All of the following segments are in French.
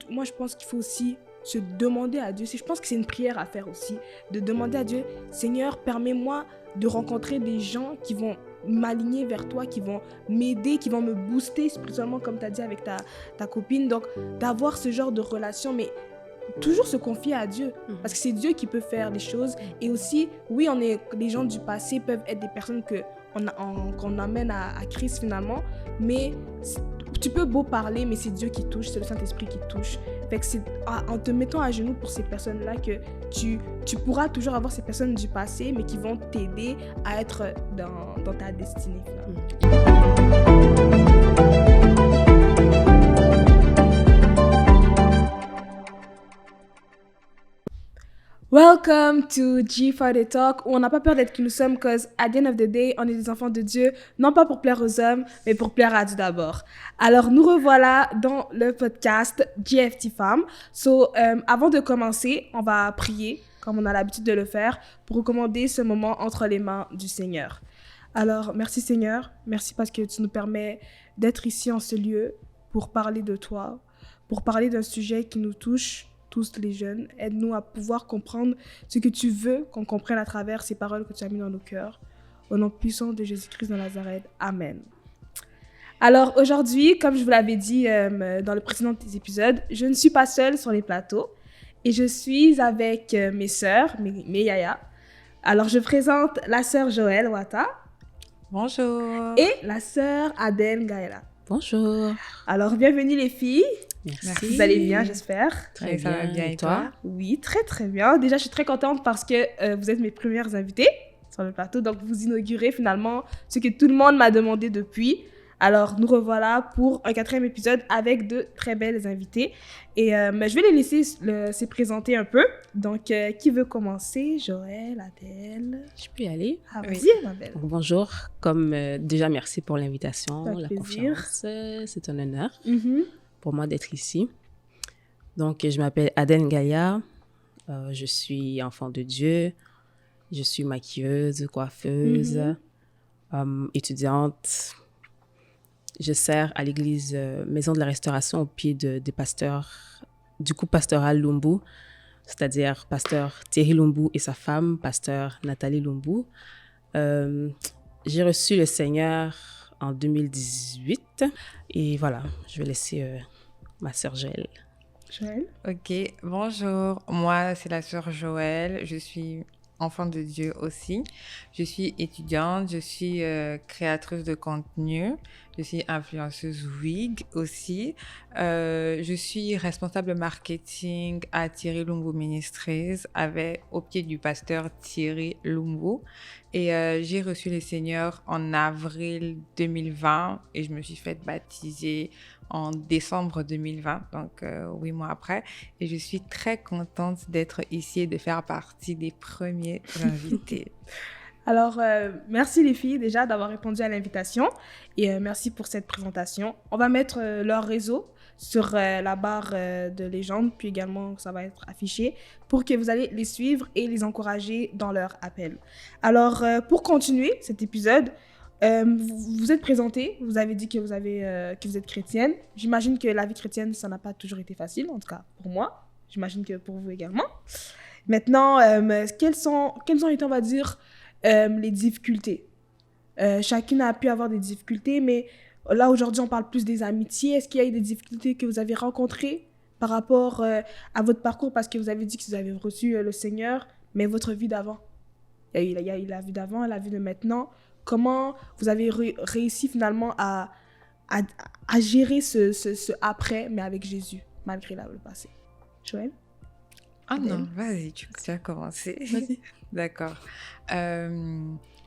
moi, je pense qu'il faut aussi se demander à Dieu. Je pense que c'est une prière à faire aussi, de demander à Dieu, Seigneur, permets-moi de rencontrer des gens qui vont m'aligner vers toi, qui vont m'aider, qui vont me booster spirituellement, comme tu as dit avec ta copine. Donc, d'avoir ce genre de relation, mais toujours se confier à Dieu, parce que c'est Dieu qui peut faire les choses. Et aussi, oui, les gens du passé peuvent être des personnes qu'on amène à Christ finalement, mais tu peux beau parler, mais c'est Dieu qui touche, c'est le Saint-Esprit qui touche. Fait que c'est en te mettant à genoux pour ces personnes-là que tu pourras toujours avoir ces personnes du passé, mais qui vont t'aider à être dans ta destinée finalement. Welcome to G-Friday Talk, où on n'a pas peur d'être qui nous sommes, cause at the end of the day, on est des enfants de Dieu, non pas pour plaire aux hommes, mais pour plaire à Dieu d'abord. Alors, nous revoilà dans le podcast GFT Femme. Avant de commencer, on va prier, comme on a l'habitude de le faire, pour recommander ce moment entre les mains du Seigneur. Alors, merci Seigneur, merci parce que tu nous permets d'être ici en ce lieu pour parler de toi, pour parler d'un sujet qui nous touche, tous les jeunes. Aide-nous à pouvoir comprendre ce que tu veux qu'on comprenne à travers ces paroles que tu as mises dans nos cœurs. Au nom puissant de Jésus-Christ de Nazareth. Amen. Alors aujourd'hui, comme je vous l'avais dit dans le précédent épisode, je ne suis pas seule sur les plateaux et je suis avec mes sœurs, mes yaya. Alors je présente la sœur Joël Wata. Bonjour. Et la sœur Aden Gaëla. Bonjour. Alors bienvenue les filles. Merci. Vous allez bien, j'espère. Très bien. Ça va bien. Et toi? Oui, très très bien. Déjà, je suis très contente parce que vous êtes mes premières invitées sur le plateau. Donc, vous inaugurez finalement ce que tout le monde m'a demandé depuis. Alors, nous revoilà pour un 4e épisode avec de très belles invitées. Et je vais les laisser se présenter un peu. Donc, qui veut commencer? Joël, Adèle? Je peux y aller? Ah, vas-y, ma belle. Bonjour. Déjà, merci pour l'invitation, la plaisir. confiance. C'est un honneur. Pour moi d'être ici. Donc, je m'appelle Aden Gaïa, je suis enfant de Dieu, je suis maquilleuse, coiffeuse, étudiante. Je sers à l'église Maison de la Restauration au pied des pasteurs du couple pastoral Lumbu, c'est-à-dire pasteur Thierry Lumbu et sa femme, pasteur Nathalie Lumbu. J'ai reçu le Seigneur en 2018 et voilà, je vais laisser ma sœur Joël. Joël? Ok, bonjour. Moi, c'est la sœur Joël. Je suis enfant de Dieu aussi. Je suis étudiante, je suis créatrice de contenu. Je suis influenceuse WIG aussi. Je suis responsable marketing à Thierry Lumbu Ministries au pied du pasteur Thierry Lumbu. Et j'ai reçu le Seigneur en avril 2020 et je me suis faite baptiser en décembre 2020, donc 8 mois après. Et je suis très contente d'être ici et de faire partie des premiers invités. Alors, merci les filles déjà d'avoir répondu à l'invitation et merci pour cette présentation. On va mettre leur réseau sur la barre de légende, puis également ça va être affiché pour que vous allez les suivre et les encourager dans leur appel. Alors, pour continuer cet épisode, vous êtes présentée, vous avez dit que vous êtes chrétienne. J'imagine que la vie chrétienne, ça n'a pas toujours été facile, en tout cas pour moi. J'imagine que pour vous également. Maintenant, quelles ont été, on va dire, les difficultés? Chacune a pu avoir des difficultés, mais là, aujourd'hui, on parle plus des amitiés. Est-ce qu'il y a eu des difficultés que vous avez rencontrées par rapport à votre parcours? Parce que vous avez dit que vous avez reçu le Seigneur, mais votre vie d'avant. Il y a eu la vie d'avant, la vie de maintenant. Comment vous avez réussi finalement à gérer ce après, mais avec Jésus, malgré le passé? Joël? Ah non, vas-y, tu as commencé. Vas-y. D'accord.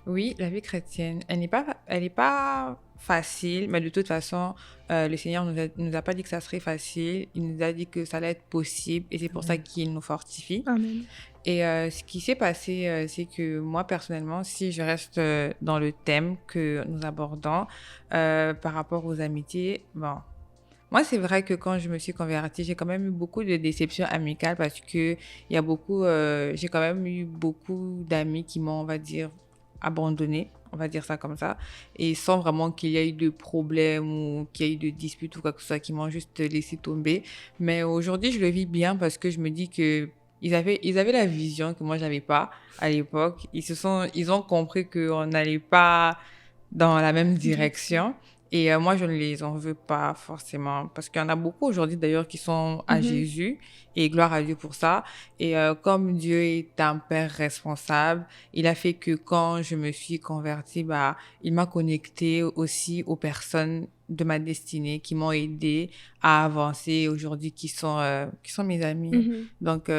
Oui, la vie chrétienne, elle n'est pas facile, mais de toute façon, le Seigneur nous a pas dit que ça serait facile. Il nous a dit que ça allait être possible et c'est pour ça qu'il nous fortifie. Amen. Et ce qui s'est passé, c'est que moi, personnellement, si je reste dans le thème que nous abordons par rapport aux amitiés, bon, moi, c'est vrai que quand je me suis convertie, j'ai quand même eu beaucoup de déceptions amicales parce que j'ai quand même eu beaucoup d'amis qui m'ont, on va dire, abandonnée on va dire ça comme ça, et sans vraiment qu'il y ait eu de problème ou qu'il y ait eu de dispute ou quoi que ce soit, qui m'ont juste laissé tomber. Mais aujourd'hui, je le vis bien parce que je me dis que ils avaient la vision que moi, j'avais pas à l'époque. Ils ont compris qu'on n'allait pas dans la même direction. Et moi, je ne les en veux pas forcément, parce qu'il y en a beaucoup aujourd'hui d'ailleurs qui sont à Jésus, et gloire à Dieu pour ça. Et comme Dieu est un père responsable, il a fait que quand je me suis convertie, il m'a connectée aussi aux personnes de ma destinée qui m'ont aidée à avancer aujourd'hui, qui sont mes amis. Donc,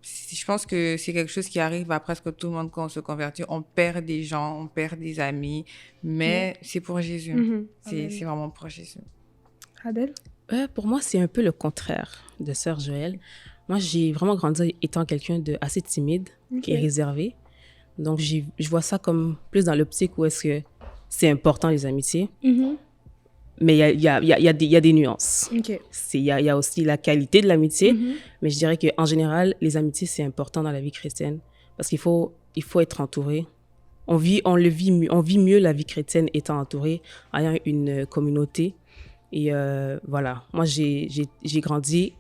je pense que c'est quelque chose qui arrive à presque tout le monde quand on se convertit. On perd des gens, on perd des amis, mais c'est pour Jésus. C'est vraiment pour Jésus. Adèle? Pour moi, c'est un peu le contraire de Sœur Joëlle. Moi, j'ai vraiment grandi étant quelqu'un de assez timide et réservé. Donc, je vois ça comme plus dans l'optique où est-ce que c'est important, les amitiés. Mais il y a des nuances. Il y a aussi la qualité de l'amitié, mais je dirais qu'en général, les amitiés, c'est important dans la vie chrétienne parce qu'il faut être entouré. On vit mieux la vie chrétienne étant entouré, ayant une communauté. Et voilà, moi, j'ai grandi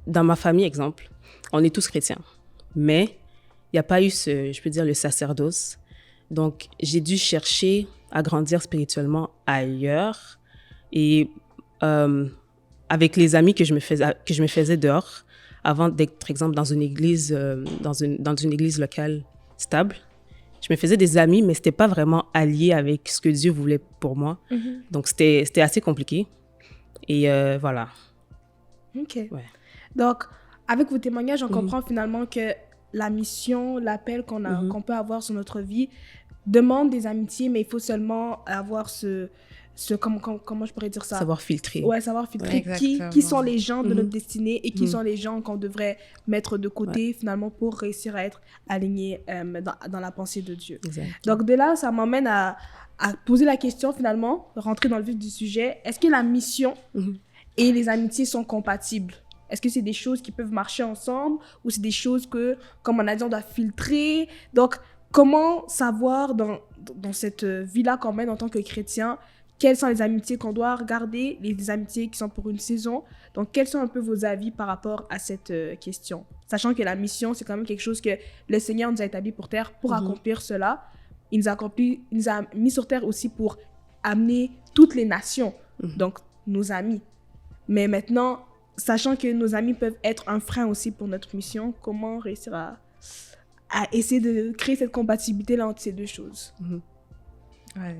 dans ma famille, exemple. On est tous chrétiens, mais il n'y a pas eu je peux dire, le sacerdoce. Donc, j'ai dû chercher à grandir spirituellement ailleurs. Et avec les amis que je me faisais dehors, avant d'être, exemple, dans une église, dans une église locale stable, je me faisais des amis, mais ce n'était pas vraiment allié avec ce que Dieu voulait pour moi. Donc, c'était assez compliqué. Et voilà. OK. Ouais. Donc, avec vos témoignages, on comprend finalement que la mission, l'appel qu'on peut avoir sur notre vie demande des amitiés, mais il faut seulement avoir comment je pourrais dire ça? Savoir filtrer. Ouais, savoir filtrer qui sont les gens de notre destinée et qui sont les gens qu'on devrait mettre de côté finalement pour réussir à être alignés dans la pensée de Dieu. Exactement. Donc de là, ça m'emmène à poser la question finalement, rentrer dans le vif du sujet. Est-ce que la mission et les amitiés sont compatibles? Est-ce que c'est des choses qui peuvent marcher ensemble ou c'est des choses que, comme on a dit, on doit filtrer? Donc, comment savoir dans cette vie-là qu'on mène en tant que chrétien, quelles sont les amitiés qu'on doit regarder, les amitiés qui sont pour une saison? Donc, quels sont un peu vos avis par rapport à cette question? Sachant que la mission, c'est quand même quelque chose que le Seigneur nous a établi pour terre pour accomplir cela. Il nous a mis sur terre aussi pour amener toutes les nations, donc nos amis. Mais maintenant, sachant que nos amis peuvent être un frein aussi pour notre mission, comment réussir à essayer de créer cette compatibilité-là entre ces deux choses? Ouais.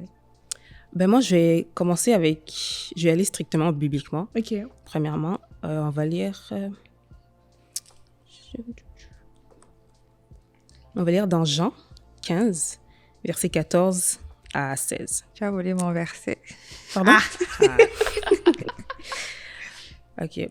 Ben moi, je vais aller strictement bibliquement. OK. Premièrement, on va lire dans Jean 15, versets 14 à 16. Tu as volé mon verset. Pardon? OK.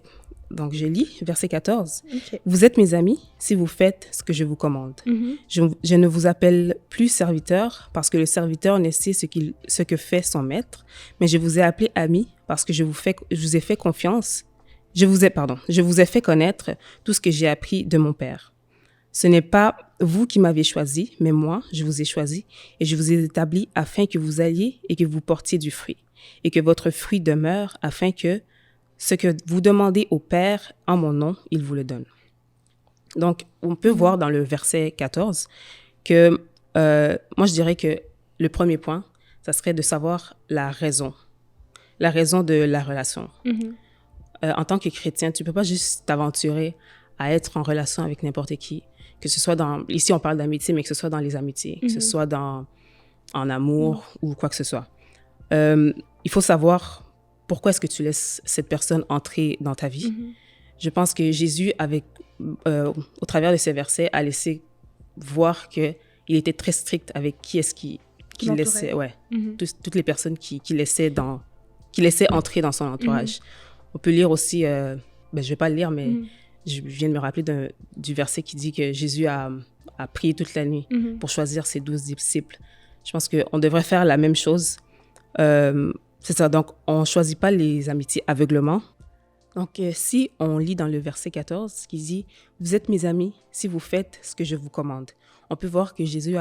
Donc, je lis verset 14. Okay. Vous êtes mes amis si vous faites ce que je vous commande. Je ne vous appelle plus serviteur parce que le serviteur ne sait ce que fait son maître, mais je vous ai appelé amis parce que je vous ai fait confiance. Je vous ai fait connaître tout ce que j'ai appris de mon Père. Ce n'est pas vous qui m'avez choisi, mais moi, je vous ai choisi et je vous ai établi afin que vous alliez et que vous portiez du fruit et que votre fruit demeure afin que ce que vous demandez au Père en mon nom, il vous le donne. Donc, on peut voir dans le verset 14 que moi, je dirais que le premier point, ça serait de savoir la raison de la relation. En tant que chrétien, tu ne peux pas juste t'aventurer à être en relation avec n'importe qui, que ce soit ici on parle d'amitié, mais que ce soit dans les amitiés, que ce soit en amour ou quoi que ce soit. Il faut savoir pourquoi est-ce que tu laisses cette personne entrer dans ta vie. Je pense que Jésus, au travers de ces versets, a laissé voir qu'il était très strict avec qui est-ce qu'il laissait, toutes les personnes qu'il laissait entrer dans son entourage. On peut lire aussi, je ne vais pas le lire, mais je viens de me rappeler du verset qui dit que Jésus a prié toute la nuit pour choisir ses 12 disciples. Je pense qu'on devrait faire la même chose. C'est ça, donc on ne choisit pas les amitiés aveuglement. Donc, si on lit dans le verset 14 qui dit « Vous êtes mes amis si vous faites ce que je vous commande », on peut voir que Jésus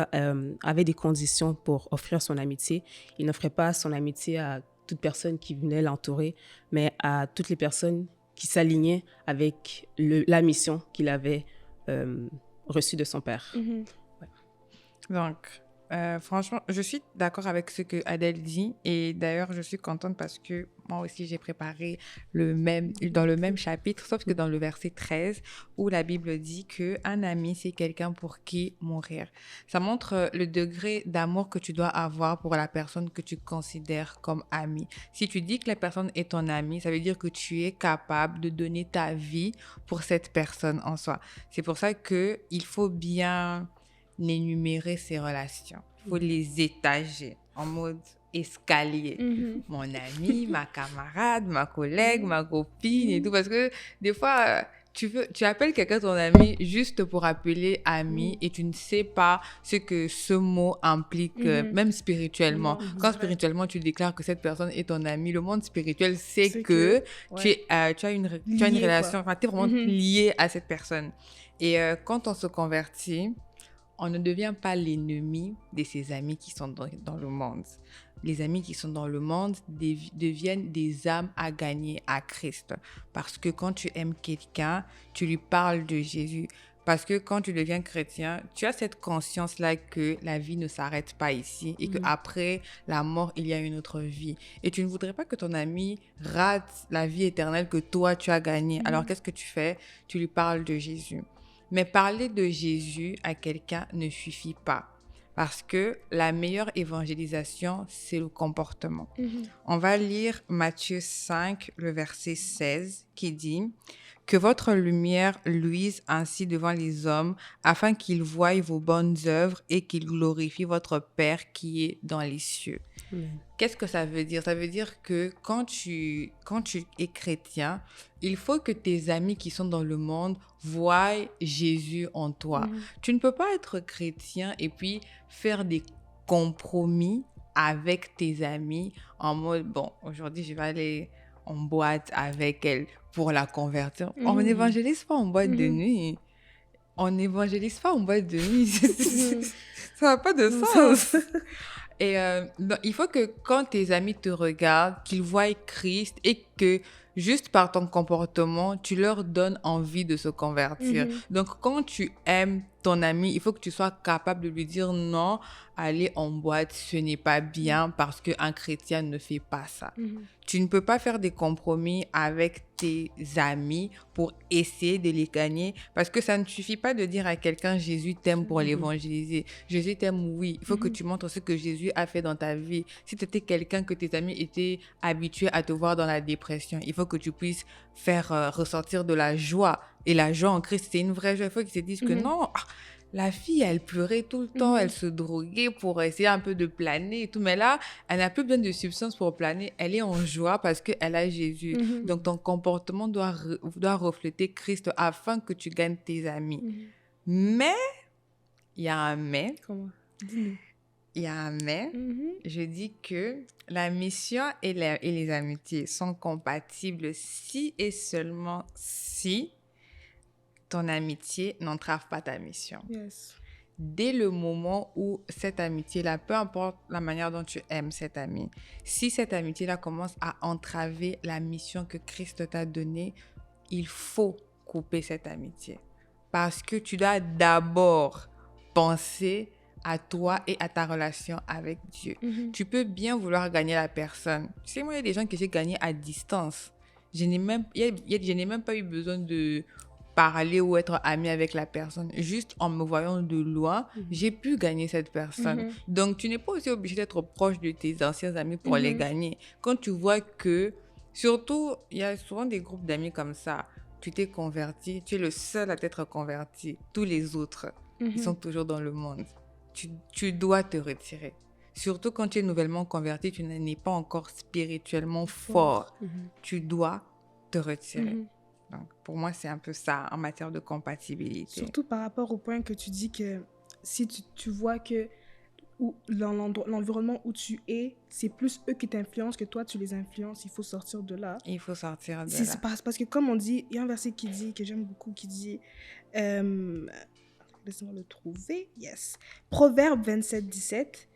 avait des conditions pour offrir son amitié. Il n'offrait pas son amitié à toute personne qui venait l'entourer, mais à toutes les personnes qui s'alignaient avec la mission qu'il avait reçue de son Père. Mhm. Ouais. Donc, franchement, je suis d'accord avec ce que Adèle dit. Et d'ailleurs, je suis contente parce que moi aussi, j'ai préparé dans le même chapitre, sauf que dans le verset 13, où la Bible dit qu'un ami, c'est quelqu'un pour qui mourir. Ça montre le degré d'amour que tu dois avoir pour la personne que tu considères comme amie. Si tu dis que la personne est ton ami, ça veut dire que tu es capable de donner ta vie pour cette personne en soi. C'est pour ça qu'il faut bien énumérer ces relations. Il faut les étager en mode escalier. Mhm. Mon ami, ma camarade, ma collègue, ma copine et tout. Parce que des fois, tu appelles quelqu'un ton ami juste pour appeler ami et tu ne sais pas ce que ce mot implique, même spirituellement. Non, Quand c'est vrai. spirituellement, tu déclares que cette personne est ton ami, le monde spirituel sait C'est que ouais. tu as une Lié, relation, quoi. enfin, tu es vraiment lié à cette personne. Et quand on se convertit, on ne devient pas l'ennemi de ses amis qui sont dans le monde. Les amis qui sont dans le monde deviennent des âmes à gagner à Christ. Parce que quand tu aimes quelqu'un, tu lui parles de Jésus. Parce que quand tu deviens chrétien, tu as cette conscience-là que la vie ne s'arrête pas ici et qu'après la mort, il y a une autre vie. Et tu ne voudrais pas que ton ami rate la vie éternelle que toi, tu as gagnée. Alors, qu'est-ce que tu fais? Tu lui parles de Jésus. Mais parler de Jésus à quelqu'un ne suffit pas. Parce que la meilleure évangélisation, c'est le comportement. On va lire Matthieu 5, le verset 16, qui dit « Que votre lumière luise ainsi devant les hommes, afin qu'ils voient vos bonnes œuvres et qu'ils glorifient votre Père qui est dans les cieux. » Qu'est-ce que ça veut dire? Ça veut dire que quand tu es chrétien, il faut que tes amis qui sont dans le monde voient Jésus en toi. Tu ne peux pas être chrétien et puis faire des compromis avec tes amis en mode, bon, aujourd'hui, je vais aller en boîte avec elle pour la convertir. On n'évangélise pas en boîte de nuit. On n'évangélise pas en boîte de nuit. Ça n'a pas de sens. Et il faut que quand tes amis te regardent, qu'ils voient Christ et que juste par ton comportement, tu leur donnes envie de se convertir. Donc, quand tu aimes ton ami, il faut que tu sois capable de lui dire non, aller en boîte, ce n'est pas bien parce qu'un chrétien ne fait pas ça. Tu ne peux pas faire des compromis avec tes amis pour essayer de les gagner parce que ça ne suffit pas de dire à quelqu'un Jésus t'aime pour l'évangéliser. Jésus t'aime, oui. Il faut que tu montres ce que Jésus a fait dans ta vie. Si tu étais quelqu'un que tes amis étaient habitués à te voir dans la dépression, il faut que tu puisses faire ressortir de la joie. Et la joie en Christ, c'est une vraie joie. Il faut qu'ils se disent que non, la fille, elle pleurait tout le temps, elle se droguait pour essayer un peu de planer et tout. Mais là, elle n'a plus besoin de substances pour planer. Elle est en joie parce qu'elle a Jésus. Donc, ton comportement doit refléter Christ afin que tu gagnes tes amis. Mais, il y a un mais. Comment? Dis-nous. Il y a un mais. Je dis que la mission et les amitiés sont compatibles si et seulement si ton amitié n'entrave pas ta mission. Yes. Dès le moment où cette amitié-là, peu importe la manière dont tu aimes cet ami, si cette amitié-là commence à entraver la mission que Christ t'a donnée, il faut couper cette amitié. Parce que tu dois d'abord penser à toi et à ta relation avec Dieu. Tu peux bien vouloir gagner la personne. Tu sais, moi, il y a des gens que j'ai gagnés à distance. Je n'ai même pas eu besoin de parler ou être amie avec la personne. Juste en me voyant de loin, j'ai pu gagner cette personne. Donc, tu n'es pas aussi obligé d'être proche de tes anciens amis pour les gagner. Quand tu vois que, surtout, il y a souvent des groupes d'amis comme ça. Tu t'es converti, tu es le seul à t'être converti. Tous les autres, ils sont toujours dans le monde. Tu dois te retirer. Surtout quand tu es nouvellement converti, tu n'es pas encore spirituellement fort. Tu dois te retirer. Donc, pour moi, c'est un peu ça en matière de compatibilité. Surtout par rapport au point que tu dis que si tu vois que où l'environnement où tu es, c'est plus eux qui t'influencent que toi, tu les influences. Il faut sortir de là. Il faut sortir de C'est là. parce que comme on dit, il y a un verset qui dit, que j'aime beaucoup, qui dit... laisse-moi le trouver. Yes. Proverbe 27-17.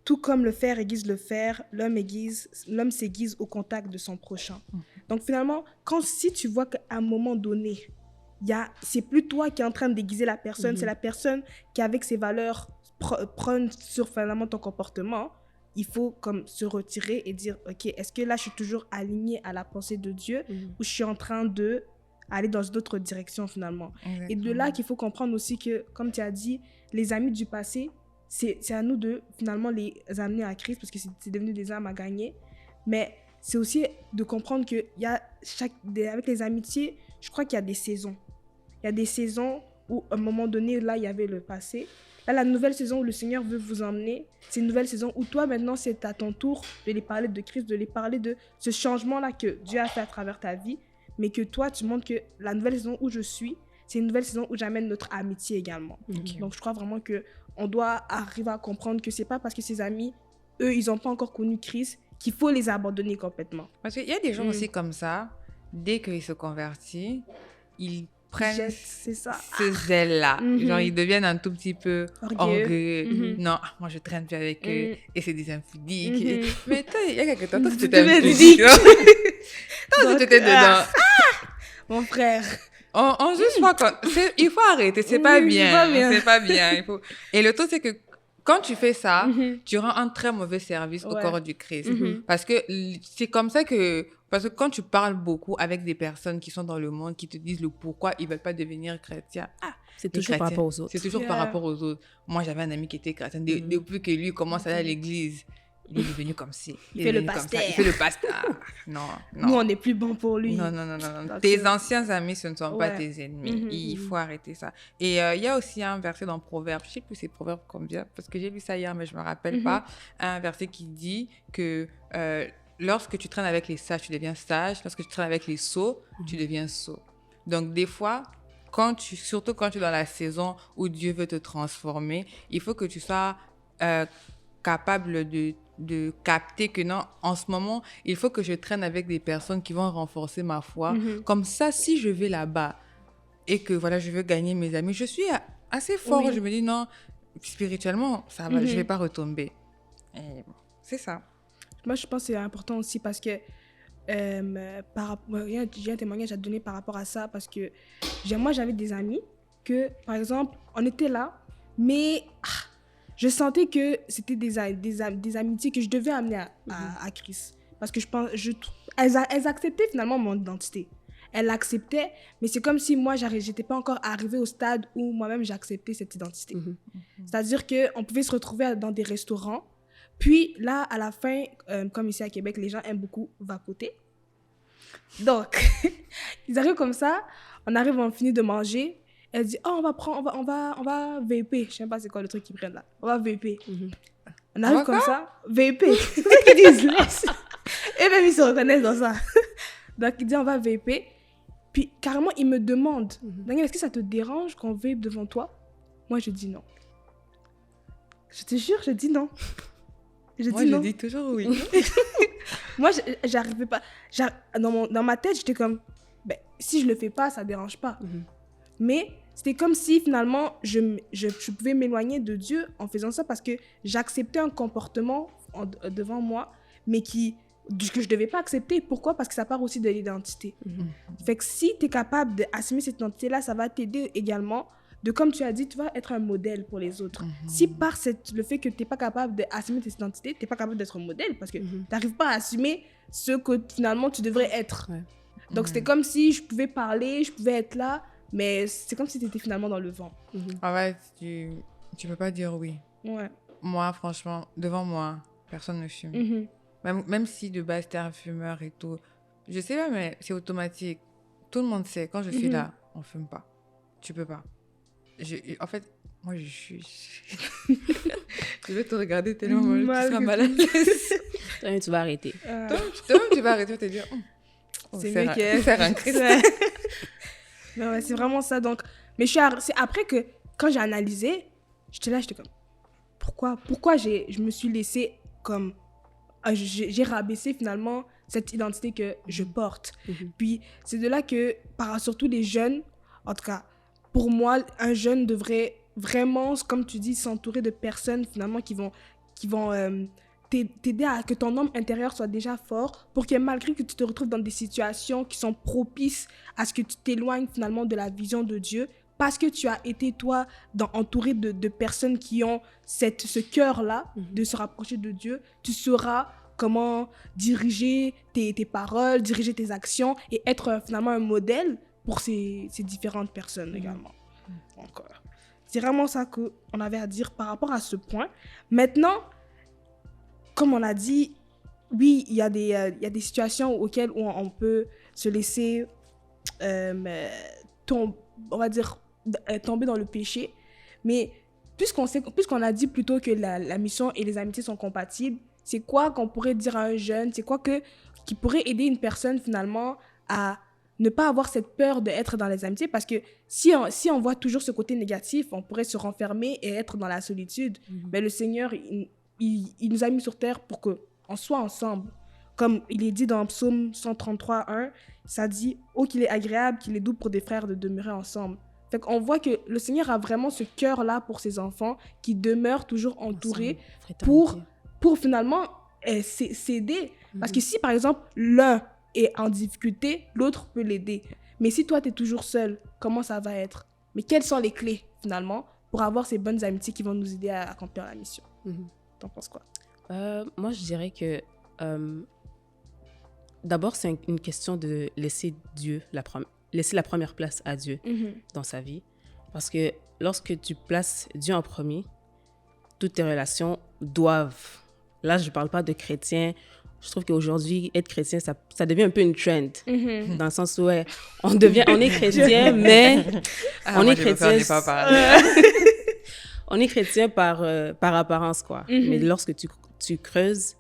Tout comme le fer aiguise le fer, l'homme s'aiguise au contact de son prochain. Donc finalement, si tu vois qu'à un moment donné, c'est plus toi qui es en train d'aiguiser la personne, c'est la personne qui, avec ses valeurs, prend sur finalement ton comportement, il faut comme se retirer et dire, ok, est-ce que là, je suis toujours alignée à la pensée de Dieu ou je suis en train de aller dans d'autres directions finalement. Exactement. Et de là qu'il faut comprendre aussi que, comme tu as dit, les amis du passé, c'est à nous de finalement les amener à Christ parce que c'est devenu des âmes à gagner. Mais c'est aussi de comprendre qu'il y a avec les amitiés, je crois qu'il y a des saisons. Il y a des saisons où, à un moment donné, là, il y avait le passé. Là, la nouvelle saison où le Seigneur veut vous emmener, c'est une nouvelle saison où toi, maintenant, c'est à ton tour de les parler de Christ, de les parler de ce changement-là que Dieu a fait à travers ta vie, mais que toi, tu montres que la nouvelle saison où je suis, c'est une nouvelle saison où j'amène notre amitié également. Okay. Donc, je crois vraiment qu'on doit arriver à comprendre que c'est pas parce que ses amis, eux, ils n'ont pas encore connu Christ, qu'il faut les abandonner complètement. Parce qu'il y a des gens aussi comme ça, dès qu'ils se convertissent, ils prennent ce zèle-là. Genre, ils deviennent un tout petit peu orgueilleux. Non, moi, je traîne plus avec eux. Et c'est des impudiques. Mais toi, il y a quelques temps, toi, c'était impudique. Toi, c'était dedans. Mon frère. On juste voit il faut arrêter, c'est pas bien. C'est pas bien. Et le truc, c'est que quand tu fais ça, tu rends un très mauvais service au corps du Christ. Parce que c'est comme ça que... Parce que quand tu parles beaucoup avec des personnes qui sont dans le monde, qui te disent le pourquoi ils ne veulent pas devenir chrétiens, c'est toujours par rapport aux autres. C'est toujours par rapport aux autres. Moi, j'avais un ami qui était chrétien. Depuis que lui commence à aller à l'église, il est devenu comme si. Il fait le pasteur. Il fait le pasteur. Non. Nous, on est plus bon pour lui. Non. Tes anciens amis, ce ne sont pas tes ennemis. Il faut arrêter ça. Et il y a aussi un verset dans Proverbes. Je ne sais plus c'est Proverbes combien, parce que j'ai lu ça hier, mais je ne me rappelle pas. Un verset qui dit que lorsque tu traînes avec les sages, tu deviens sage. Lorsque tu traînes avec les sots, tu deviens sot. Donc, des fois, surtout quand tu es dans la saison où Dieu veut te transformer, il faut que tu sois capable de capter que non, en ce moment, il faut que je traîne avec des personnes qui vont renforcer ma foi. Comme ça, si je vais là-bas et que voilà, je veux gagner mes amis, je suis assez fort. Je me dis non, spirituellement, ça va, je vais pas retomber. Et c'est ça. Moi, je pense que c'est important aussi parce que j'ai un témoignage à donner par rapport à ça parce que moi, j'avais des amis que, par exemple, on était là, mais je sentais que c'était des amitiés que je devais amener à Christ. Parce que elles acceptaient finalement mon identité. Elles l'acceptaient, mais c'est comme si moi, j'étais pas encore arrivée au stade où moi-même, j'acceptais cette identité. C'est-à-dire qu'on pouvait se retrouver dans des restaurants. Puis là, à la fin, comme ici à Québec, les gens aiment beaucoup vapoter. Donc, ils arrivent comme ça, on finit de manger. Elle dit, on va vaper. Je sais même pas c'est quoi le truc qu'ils prennent là. On va vaper. On arrive comme ça, vaper. C'est ce qu'ils disent. Et même ils se reconnaissent dans ça. Donc, ils disent, on va vaper. Puis carrément, ils me demandent, Daniel, est-ce que ça te dérange qu'on vape devant toi? Moi, je dis non. Je te jure, je dis non. Je dis toujours oui. Moi, j'arrivais pas. Dans ma tête, j'étais comme, si je le fais pas, ça dérange pas. Mais c'était comme si finalement, je pouvais m'éloigner de Dieu en faisant ça parce que j'acceptais un comportement devant moi, mais que je devais pas accepter. Pourquoi? Parce que ça part aussi de l'identité. Fait que si tu es capable d'assumer cette identité-là, ça va t'aider également. Comme tu as dit, tu vas être un modèle pour les autres. Si par le fait que tu n'es pas capable d'assumer tes identités, tu n'es pas capable d'être un modèle parce que tu n'arrives pas à assumer ce que finalement tu devrais être. Donc c'était comme si je pouvais parler, je pouvais être là, mais c'est comme si tu étais finalement dans le vent. En fait, tu ne peux pas dire oui. Ouais. Moi, franchement, devant moi, personne ne fume. Même si de base, tu es un fumeur et tout. Je sais pas, mais c'est automatique. Tout le monde sait, quand je suis là, on ne fume pas. Tu peux pas. En fait, moi, je suis... je vais te regarder tellement tu seras malade. Toi, tu vas arrêter. Toi, tu vas arrêter, tu vas te dire... c'est mieux que... faire un Christ. Mais ouais, c'est vraiment ça. Donc, mais c'est après que, quand j'ai analysé, j'étais comme... pourquoi je me suis laissée comme... j'ai rabaissé finalement cette identité que je porte. Puis c'est de là que, surtout les jeunes, en tout cas, pour moi, un jeune devrait vraiment, comme tu dis, s'entourer de personnes finalement qui vont t'aider à que ton homme intérieur soit déjà fort pour que malgré que tu te retrouves dans des situations qui sont propices à ce que tu t'éloignes finalement de la vision de Dieu, parce que tu as été, toi, entouré de personnes qui ont ce cœur-là de se rapprocher de Dieu, tu sauras comment diriger tes paroles, diriger tes actions et être finalement un modèle pour ces différentes personnes également. Donc, c'est vraiment ça qu'on avait à dire par rapport à ce point. Maintenant, comme on a dit, oui, il y a des situations auxquelles on peut se laisser, on va dire, tomber dans le péché. Mais puisqu'on a dit plutôt que la mission et les amitiés sont compatibles, c'est quoi qu'on pourrait dire à un jeune? C'est quoi qui pourrait aider une personne finalement à ne pas avoir cette peur d'être dans les amitiés? Parce que si on voit toujours ce côté négatif, on pourrait se renfermer et être dans la solitude. Mais le Seigneur, il nous a mis sur terre pour qu'on soit ensemble. Comme il est dit dans Psaume 133:1, ça dit « Oh, qu'il est agréable, qu'il est doux pour des frères de demeurer ensemble ». Fait qu'on voit que le Seigneur a vraiment ce cœur-là pour ses enfants qui demeurent toujours entourés pour finalement s'aider. Parce que si, par exemple, l'un est en difficulté, l'autre peut l'aider. Mais si toi, tu es toujours seul, comment ça va être? Mais quelles sont les clés, finalement, pour avoir ces bonnes amitiés qui vont nous aider à accomplir la mission? T'en penses quoi? Moi, je dirais que d'abord, c'est une question de laisser laisser la première place à Dieu dans sa vie. Parce que lorsque tu places Dieu en premier, toutes tes relations doivent... Là, je ne parle pas de chrétiens. Je trouve qu'aujourd'hui, être chrétien, ça devient un peu une trend. Dans le sens où on est chrétien, mais on est chrétien... On est chrétien par apparence, quoi. Mais lorsque tu creuses,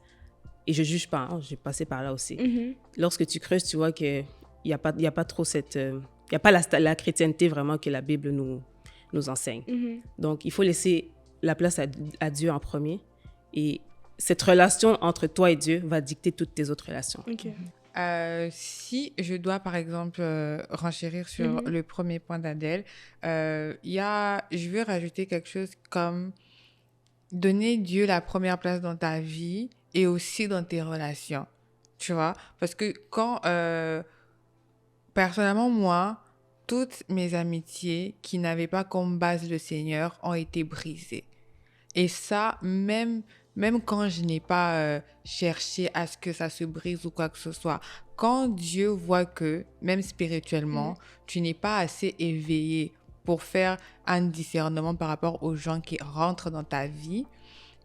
et je ne juge pas, j'ai passé par là aussi. Lorsque tu creuses, tu vois qu'il n'y a pas trop il n'y a pas la chrétienté vraiment que la Bible nous enseigne. Donc, il faut laisser la place à Dieu en premier. Et cette relation entre toi et Dieu va dicter toutes tes autres relations. Si je dois, par exemple, renchérir sur le premier point d'Adèle, je veux rajouter quelque chose comme donner Dieu la première place dans ta vie et aussi dans tes relations. Tu vois? Parce que personnellement, moi, toutes mes amitiés qui n'avaient pas comme base le Seigneur ont été brisées. Et ça, même quand je n'ai pas cherché à ce que ça se brise ou quoi que ce soit, quand Dieu voit que, même spirituellement, tu n'es pas assez éveillé pour faire un discernement par rapport aux gens qui rentrent dans ta vie,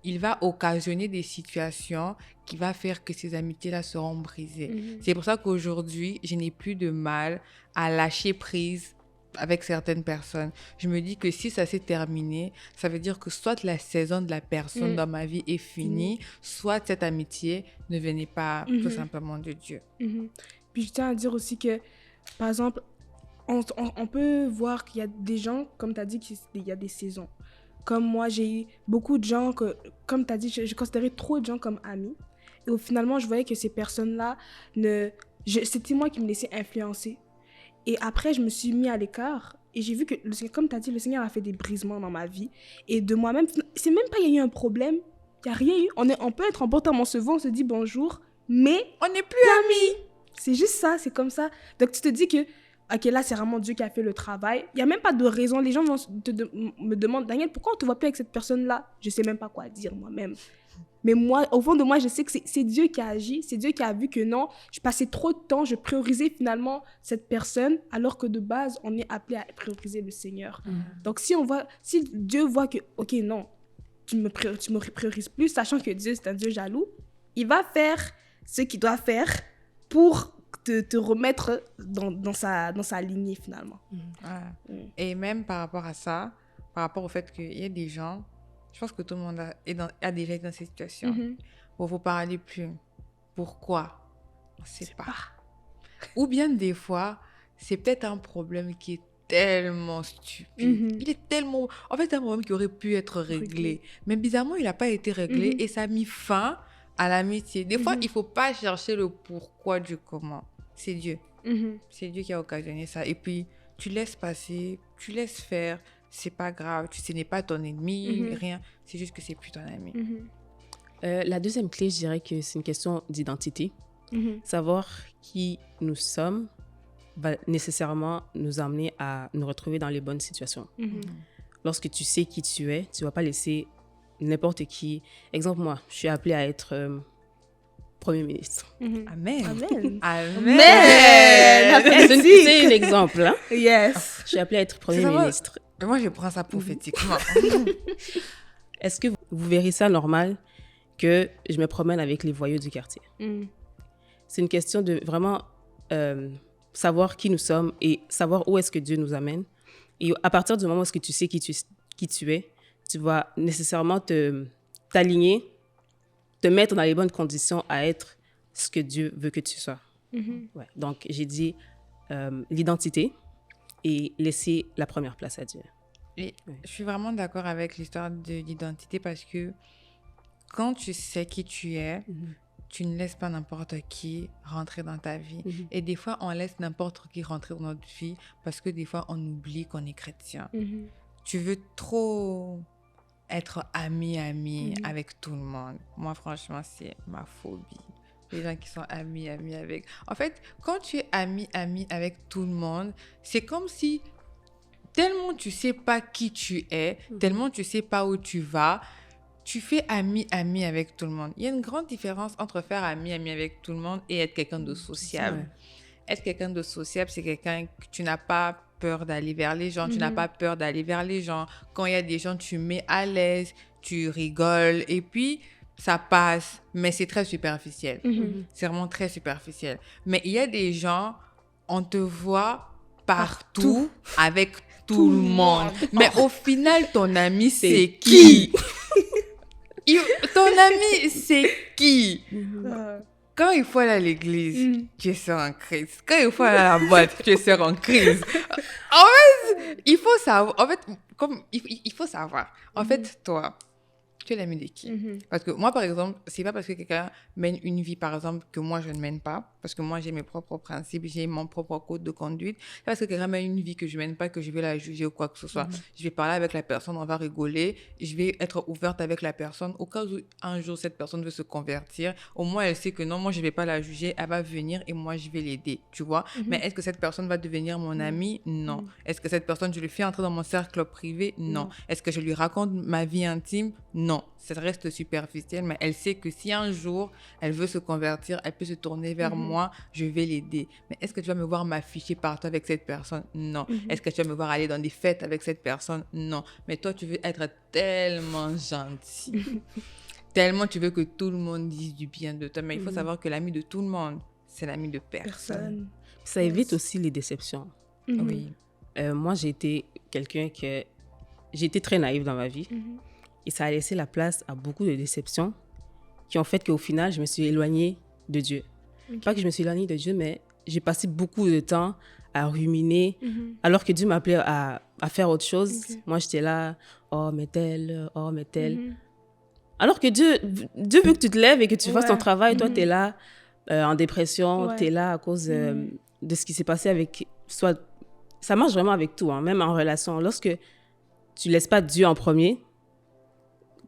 il va occasionner des situations qui vont faire que ces amitiés-là seront brisées. C'est pour ça qu'aujourd'hui, je n'ai plus de mal à lâcher prise avec certaines personnes. Je me dis que si ça s'est terminé, ça veut dire que soit la saison de la personne dans ma vie est finie, soit cette amitié ne venait pas tout simplement de Dieu. Puis je tiens à dire aussi que, par exemple, on peut voir qu'il y a des gens, comme tu as dit, qu'il y a des saisons. Comme moi, j'ai eu beaucoup de gens que, comme tu as dit, je considérais trop de gens comme amis. Et finalement, je voyais que ces personnes-là, c'était moi qui me laissais influencer. Et après, je me suis mis à l'écart et j'ai vu que, comme tu as dit, le Seigneur a fait des brisements dans ma vie. Et de moi-même, c'est même pas qu'il y a eu un problème, il n'y a rien eu. On peut être en bon terme, on se voit, on se dit bonjour, mais on n'est plus amis. C'est juste ça, c'est comme ça. Donc tu te dis que, ok, là, c'est vraiment Dieu qui a fait le travail. Il n'y a même pas de raison. Les gens me demandent, Daniel, pourquoi on ne te voit plus avec cette personne-là? Je ne sais même pas quoi dire moi-même. Mais moi, au fond de moi, je sais que c'est Dieu qui a agi. C'est Dieu qui a vu que non, je passais trop de temps, je priorisais finalement cette personne, alors que de base, on est appelé à prioriser le Seigneur. Donc, si Dieu voit que, ok, non, tu me priorises plus, sachant que Dieu, c'est un Dieu jaloux, il va faire ce qu'il doit faire pour te remettre dans sa lignée, finalement. Et même par rapport à ça, par rapport au fait qu'il y a des gens, je pense que tout le monde a déjà été dans cette situation où vous ne parlez plus. Pourquoi? On ne sait pas. Ou bien des fois, c'est peut-être un problème qui est tellement stupide. Il est tellement... En fait, c'est un problème qui aurait pu être réglé. Mais bizarrement, il n'a pas été réglé et ça a mis fin à l'amitié. Des fois, il ne faut pas chercher le pourquoi du comment. C'est Dieu. C'est Dieu qui a occasionné ça. Et puis, tu laisses passer, tu laisses faire. C'est pas grave. Ce n'est pas ton ennemi, rien. C'est juste que c'est plus ton ami. La deuxième clé, je dirais que c'est une question d'identité. Savoir qui nous sommes va nécessairement nous amener à nous retrouver dans les bonnes situations. Lorsque tu sais qui tu es, tu ne vas pas laisser n'importe qui... Exemple, moi, je suis appelée à être Premier ministre. Amen. Amen. Amen. C'est un exemple. Hein? Yes. Je suis appelée à être Premier ministre. Moi, je prends ça prophétiquement. Est-ce que vous verrez ça normal que je me promène avec les voyous du quartier? C'est une question de vraiment savoir qui nous sommes et savoir où est-ce que Dieu nous amène. Et à partir du moment où est-ce que tu sais qui tu es, tu vas nécessairement t'aligner, te mettre dans les bonnes conditions à être ce que Dieu veut que tu sois. Ouais. Donc, j'ai dit l'identité et laisser la première place à Dieu. Et je suis vraiment d'accord avec l'histoire de l'identité parce que quand tu sais qui tu es, tu ne laisses pas n'importe qui rentrer dans ta vie. Et des fois, on laisse n'importe qui rentrer dans notre vie parce que des fois, on oublie qu'on est chrétien. Tu veux trop être ami avec tout le monde. Moi, franchement, c'est ma phobie. Les gens qui sont amis avec... En fait, quand tu es ami avec tout le monde, c'est comme si tellement tu sais pas qui tu es, tellement tu sais pas où tu vas, tu fais ami avec tout le monde. Il y a une grande différence entre faire ami avec tout le monde et être quelqu'un de sociable. Être quelqu'un de sociable, c'est quelqu'un que tu n'as pas peur d'aller vers les gens, tu n'as pas peur d'aller vers les gens. Quand il y a des gens, tu mets à l'aise, tu rigoles et puis ça passe, mais c'est très superficiel. C'est vraiment très superficiel. Mais il y a des gens, on te voit partout avec tout le monde. Mais au final, ton ami, c'est qui? Ton ami, c'est qui? Quand il faut aller à l'église, tu es en crise. Quand il faut aller à la boîte, tu es en crise. En fait, il faut savoir. En fait, il faut savoir. En fait, toi, tu es l'ami de qui? Parce que moi, par exemple, c'est pas parce que quelqu'un mène une vie, par exemple, que moi, je ne mène pas. Parce que moi, j'ai mes propres principes, j'ai mon propre code de conduite. C'est parce que quelqu'un mène une vie que je mène pas que je vais la juger ou quoi que ce soit. Je vais parler avec la personne, on va rigoler. Je vais être ouverte avec la personne. Au cas où un jour, cette personne veut se convertir, au moins, elle sait que non, moi, je vais pas la juger. Elle va venir et moi, je vais l'aider. Tu vois? Mais est-ce que cette personne va devenir mon amie? Non. Est-ce que cette personne, je lui fais entrer dans mon cercle privé? Non. Est-ce que je lui raconte ma vie intime? Non. Ça reste superficiel, mais elle sait que si un jour elle veut se convertir, elle peut se tourner vers moi, je vais l'aider. Mais est-ce que tu vas me voir m'afficher partout avec cette personne? Non. Est-ce que tu vas me voir aller dans des fêtes avec cette personne? Non. Mais toi, tu veux être tellement gentil. Tellement tu veux que tout le monde dise du bien de toi. Mais il faut savoir que l'ami de tout le monde, c'est l'ami de personne. Ça évite aussi les déceptions. Oui. Moi, j'ai été quelqu'un que... J'ai été très naïve dans ma vie. Et ça a laissé la place à beaucoup de déceptions qui ont fait qu'au final, je me suis éloignée de Dieu. Pas que je me suis éloignée de Dieu, mais j'ai passé beaucoup de temps à ruminer, alors que Dieu m'appelait à faire autre chose. Moi, j'étais là, oh, mais tel. Alors que Dieu veut que tu te lèves et que tu fasses ton travail. Toi, tu es là en dépression, tu es là à cause de ce qui s'est passé avec... Ça marche vraiment avec tout, hein, même en relation. Lorsque tu ne laisses pas Dieu en premier,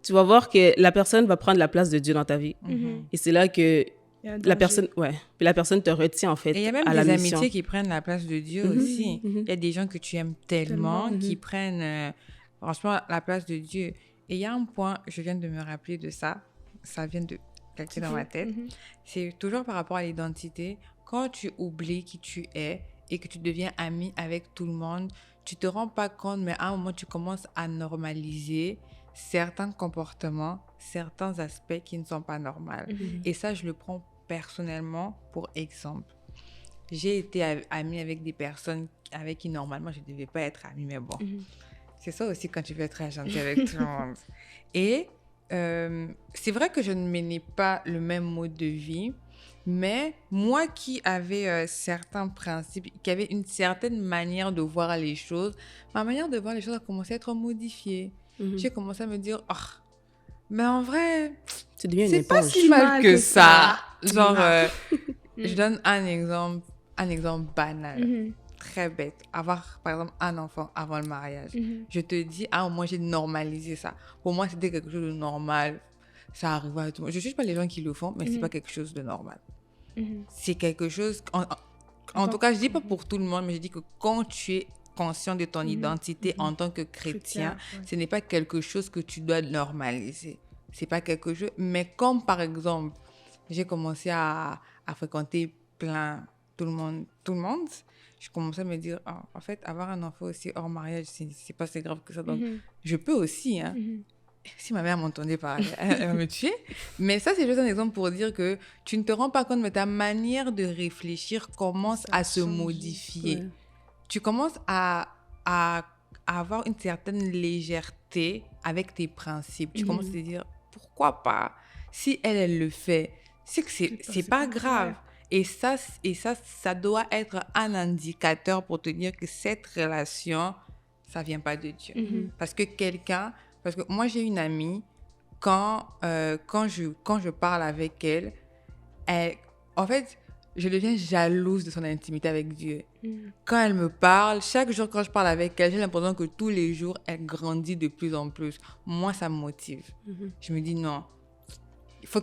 tu vas voir que la personne va prendre la place de Dieu dans ta vie. Et c'est là que la personne te retient, en fait, et il y a même des amitiés qui prennent la place de Dieu aussi. Il y a des gens que tu aimes tellement qui prennent, franchement, la place de Dieu. Et il y a un point, je viens de me rappeler de ça. Ça vient de quelqu'un dans ma tête. C'est toujours par rapport à l'identité. Quand tu oublies qui tu es et que tu deviens ami avec tout le monde, tu te rends pas compte, mais à un moment, tu commences à normaliser certains comportements, certains aspects qui ne sont pas normaux. Et ça, je le prends personnellement pour exemple. J'ai été amie avec des personnes avec qui, normalement, je ne devais pas être amie, mais bon. C'est ça aussi quand tu veux être gentil avec tout le monde. Et c'est vrai que je ne menais pas le même mode de vie, Mais moi qui avais certains principes, qui avait une certaine manière de voir les choses, ma manière de voir les choses a commencé à être modifiée. J'ai commencé à me dire, mais en vrai, Tu deviens une c'est pas éponge. si mal que ça. Genre, Mm. je donne un exemple banal, très bête. Avoir, par exemple, un enfant avant le mariage. Je te dis, à un moment, j'ai normalisé ça. Pour moi, c'était quelque chose de normal. Ça arrive à tout le monde. Je ne juge pas les gens qui le font, mais c'est pas quelque chose de normal. C'est quelque chose... En tout cas, je dis pas pour tout le monde, mais je dis que quand tu es conscient de ton identité en tant que chrétien, ce n'est pas quelque chose que tu dois normaliser. C'est pas quelque chose... Mais comme, par exemple, j'ai commencé à fréquenter tout le monde, je commençais à me dire, en fait, avoir un enfant aussi hors mariage, c'est pas si grave que ça. Donc, je peux aussi, hein. Si ma mère m'entendait parler, elle va me tuer. Mais ça, c'est juste un exemple pour dire que tu ne te rends pas compte, mais ta manière de réfléchir commence à se modifier. Ouais. Tu commences à avoir une certaine légèreté avec tes principes. Tu commences à te dire, pourquoi pas? Si elle le fait, c'est que c'est pas grave. Et ça doit être un indicateur pour te dire que cette relation, ça vient pas de Dieu. Parce que moi, j'ai une amie, quand je parle avec elle, en fait, je deviens jalouse de son intimité avec Dieu. Quand elle me parle, chaque jour quand je parle avec elle, j'ai l'impression que tous les jours, elle grandit de plus en plus. Moi, ça me motive. Je me dis non, il faut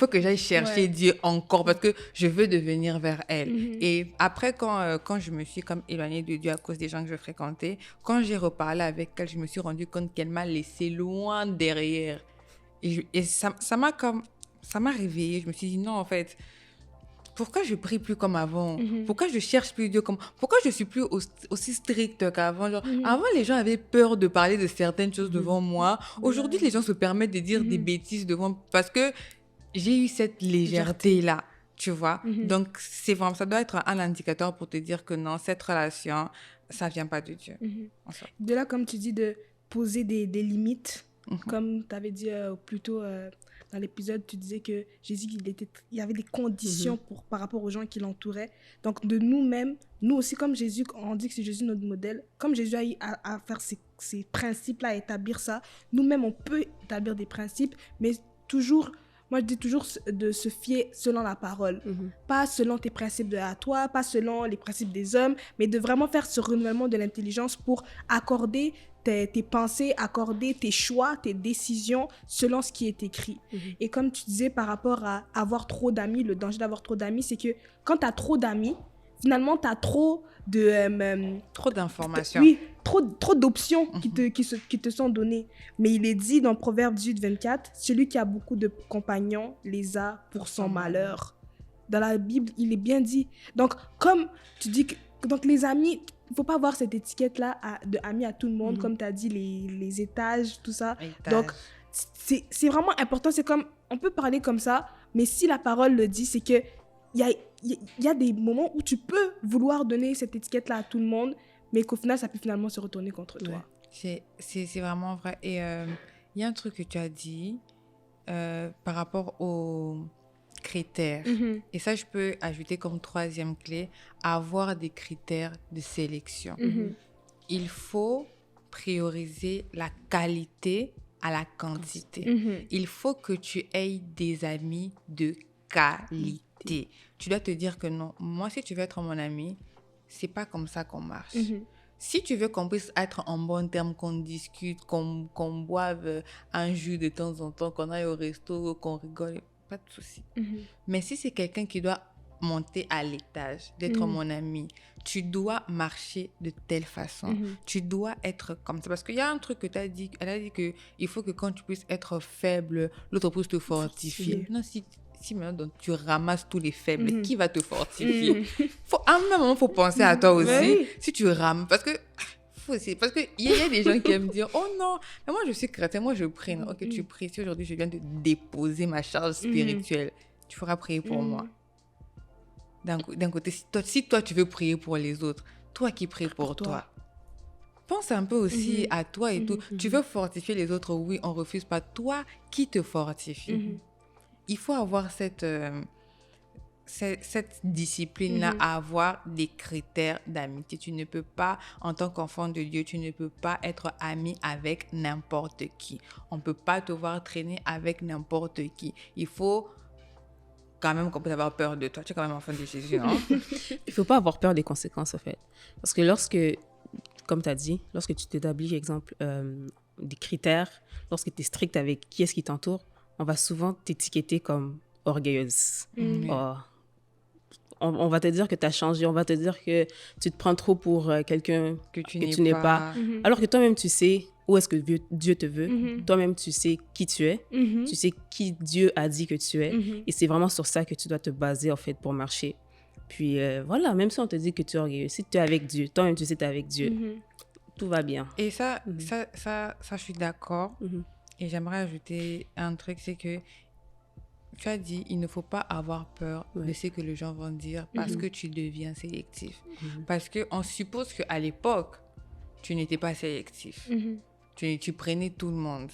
que j'aille chercher Dieu encore parce que je veux devenir vers elle. Et après, quand je me suis comme éloignée de Dieu à cause des gens que je fréquentais, quand j'ai reparlé avec elle, je me suis rendu compte qu'elle m'a laissé loin derrière. Et ça m'a réveillée. Je me suis dit non, en fait, pourquoi je prie plus comme avant? Pourquoi je cherche plus Dieu comme... Pourquoi je suis plus aussi stricte qu'avant? Genre, avant, les gens avaient peur de parler de certaines choses devant moi. Aujourd'hui, les gens se permettent de dire des bêtises devant... Parce que j'ai eu cette légèreté-là, tu vois? Donc, c'est vraiment... Ça doit être un indicateur pour te dire que non, cette relation, ça vient pas de Dieu. De là, comme tu dis, de poser des limites, comme tu avais dit plus tôt... dans l'épisode, tu disais que Jésus, il y avait des conditions par rapport aux gens qui l'entouraient. Donc, de nous-mêmes, nous aussi, comme Jésus, on dit que c'est Jésus notre modèle, comme Jésus a eu à faire ces principes-là, à établir ça, nous-mêmes, on peut établir des principes, mais toujours, moi, je dis toujours de se fier selon la parole. Pas selon tes principes à toi, pas selon les principes des hommes, mais de vraiment faire ce renouvellement de l'intelligence pour accorder tes pensées, accorder tes choix, tes décisions selon ce qui est écrit. Et comme tu disais par rapport à avoir trop d'amis, le danger d'avoir trop d'amis, c'est que quand tu as trop d'amis, finalement, tu as trop de... trop d'informations. Oui, trop d'options qui te sont données. Mais il est dit dans Proverbe 18-24, celui qui a beaucoup de compagnons les a pour son malheur. Dans la Bible, il est bien dit. Donc, comme tu dis que donc les amis... Il ne faut pas avoir cette étiquette-là de amis à tout le monde, comme tu as dit, les étages, tout ça. Donc, c'est vraiment important. C'est comme, on peut parler comme ça, mais si la parole le dit, c'est qu'il y a des moments où tu peux vouloir donner cette étiquette-là à tout le monde, mais qu'au final, ça peut finalement se retourner contre toi. C'est vraiment vrai. Et il y a un truc que tu as dit par rapport aux critères. Et ça, je peux ajouter comme troisième clé, avoir des critères de sélection. Il faut prioriser la qualité à la quantité. Il faut que tu aies des amis de qualité. Tu dois te dire que non, moi, si tu veux être mon ami, c'est pas comme ça qu'on marche. Si tu veux qu'on puisse être en bon terme, qu'on discute, qu'on boive un jus de temps en temps, qu'on aille au resto, qu'on rigole, pas de souci. Mais si c'est quelqu'un qui doit monter à l'étage, d'être mon ami, tu dois marcher de telle façon. Tu dois être comme ça. Parce qu'il y a un truc que tu as dit, elle a dit qu'il faut que quand tu puisses être faible, l'autre puisse te fortifier. Non, si maintenant tu ramasses tous les faibles, qui va te fortifier? À un moment, il faut penser à toi aussi. Si tu rames, parce que il y a des gens qui aiment dire oh non, mais moi je suis chrétien, moi je prie. Non, ok, tu pries. Si aujourd'hui je viens de déposer ma charge spirituelle, tu feras prier pour moi. D'un côté, si toi tu veux prier pour les autres, toi qui pries pour toi. Pense un peu aussi à toi et tout. Tu veux fortifier les autres, oui, on refuse pas. Toi qui te fortifie. Il faut avoir cette discipline-là à avoir des critères d'amitié. Tu ne peux pas, en tant qu'enfant de Dieu, tu ne peux pas être ami avec n'importe qui. On ne peut pas te voir traîner avec n'importe qui. Il faut quand même qu'on peut avoir peur de toi. Tu es quand même enfant de Jésus, non? Il ne faut pas avoir peur des conséquences, en fait. Parce que comme tu as dit, lorsque tu t'établis, exemple, des critères, lorsque tu es strict avec qui est-ce qui t'entoure, on va souvent t'étiqueter comme orgueilleuse. Oh, on va te dire que tu as changé, on va te dire que tu te prends trop pour quelqu'un Que tu que n'es tu n'es pas. Alors que toi-même, tu sais où est-ce que Dieu te veut. Toi-même, tu sais qui tu es. Tu sais qui Dieu a dit que tu es. Et c'est vraiment sur ça que tu dois te baser, en fait, pour marcher. Puis voilà, même si on te dit que tu es orgueilleux, si tu es avec Dieu, toi-même, tu sais que tu es avec Dieu, tout va bien. Et ça, je suis d'accord. Et j'aimerais ajouter un truc, c'est que tu as dit, il ne faut pas avoir peur de ce que les gens vont dire parce que tu deviens sélectif. Parce qu'on suppose qu'à l'époque, tu n'étais pas sélectif. Tu prenais tout le monde.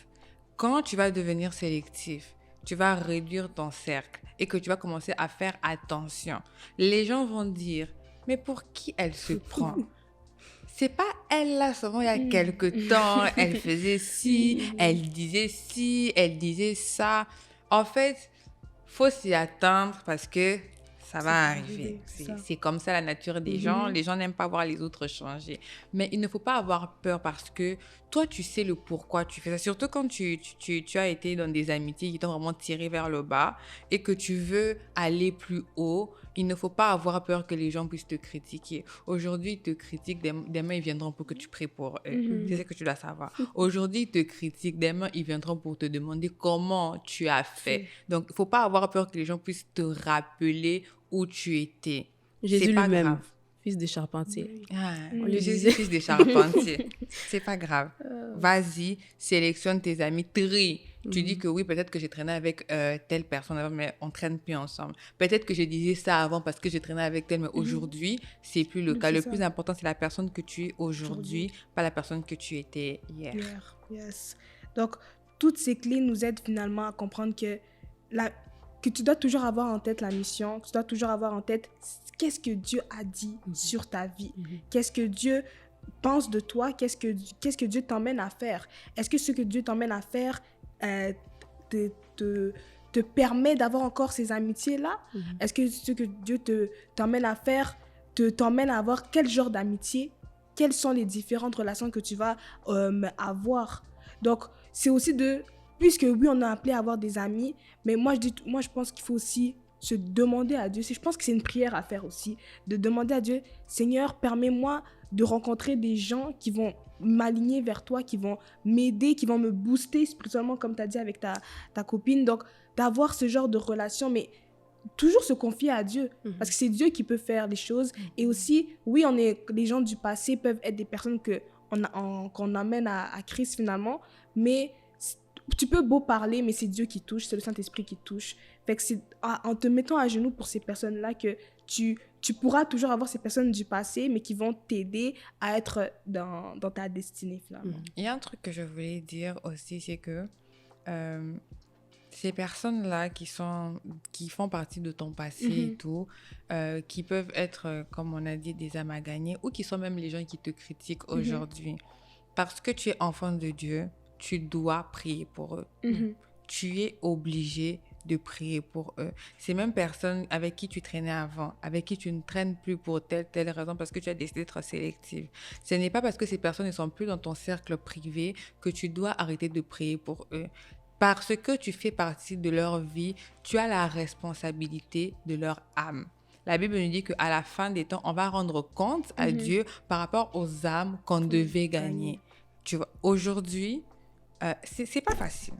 Quand tu vas devenir sélectif, tu vas réduire ton cercle et que tu vas commencer à faire attention. Les gens vont dire, mais pour qui elle se prend? C'est pas elle là, seulement il y a quelque temps, elle faisait ci, elle disait ça. En fait, faut s'y attendre parce que ça va arriver. C'est comme ça la nature des gens. Les gens n'aiment pas voir les autres changer. Mais il ne faut pas avoir peur parce que toi, tu sais le pourquoi tu fais ça. Surtout quand tu as été dans des amitiés qui t'ont vraiment tiré vers le bas et que tu veux aller plus haut. Il ne faut pas avoir peur que les gens puissent te critiquer. Aujourd'hui, ils te critiquent. Demain, ils viendront pour que tu pries pour eux. C'est ce que tu dois savoir. Aujourd'hui, ils te critiquent. Demain, ils viendront pour te demander comment tu as fait. Donc, il ne faut pas avoir peur que les gens puissent te rappeler où tu étais. Jésus C'est pas lui-même, grave. fils des charpentiers. On lui disait fils des charpentiers. C'est pas grave. Vas-y, sélectionne tes amis, trie. Tu dis que oui, peut-être que j'ai traîné avec telle personne avant, mais on traîne plus ensemble. Peut-être que je disais ça avant parce que j'ai traîné avec telle, mais aujourd'hui, c'est plus le cas. Le plus important, c'est la personne que tu es aujourd'hui, pas la personne que tu étais hier. Yes. Donc, toutes ces clés nous aident finalement à comprendre que tu dois toujours avoir en tête la mission, que tu dois toujours avoir en tête qu'est-ce que Dieu a dit sur ta vie, qu'est-ce que Dieu pense de toi, qu'est-ce que Dieu t'emmène à faire. Est-ce que ce que Dieu t'emmène à faire te permet d'avoir encore ces amitiés-là? Est-ce que ce que Dieu t'emmène à faire t'emmène à avoir quel genre d'amitié? Quelles sont les différentes relations que tu vas avoir? Donc, c'est aussi puisque oui, on est appelé à avoir des amis, mais moi je pense qu'il faut aussi se demander à Dieu. Je pense que c'est une prière à faire aussi, de demander à Dieu, Seigneur, permets-moi de rencontrer des gens qui vont m'aligner vers toi, qui vont m'aider, qui vont me booster spirituellement, comme tu as dit avec ta copine. Donc, d'avoir ce genre de relation, mais toujours se confier à Dieu, parce que c'est Dieu qui peut faire les choses. Et aussi, oui, les gens du passé peuvent être des personnes qu'on amène à Christ finalement, mais tu peux beau parler, mais c'est Dieu qui touche, c'est le Saint-Esprit qui touche. Fait que c'est en te mettant à genoux pour ces personnes-là que tu pourras toujours avoir ces personnes du passé, mais qui vont t'aider à être dans ta destinée, finalement. Il y a un truc que je voulais dire aussi, c'est que ces personnes-là qui font partie de ton passé et tout, qui peuvent être, comme on a dit, des âmes à gagner, ou qui sont même les gens qui te critiquent aujourd'hui. Parce que tu es enfant de Dieu, tu dois prier pour eux. Tu es obligé de prier pour eux. Ces mêmes personnes avec qui tu traînais avant, avec qui tu ne traînes plus pour telle raison, parce que tu as décidé d'être sélective. Ce n'est pas parce que ces personnes ne sont plus dans ton cercle privé que tu dois arrêter de prier pour eux. Parce que tu fais partie de leur vie, tu as la responsabilité de leur âme. La Bible nous dit qu'à la fin des temps, on va rendre compte à Dieu par rapport aux âmes qu'on devait gagner. Tu vois, aujourd'hui, c'est pas facile.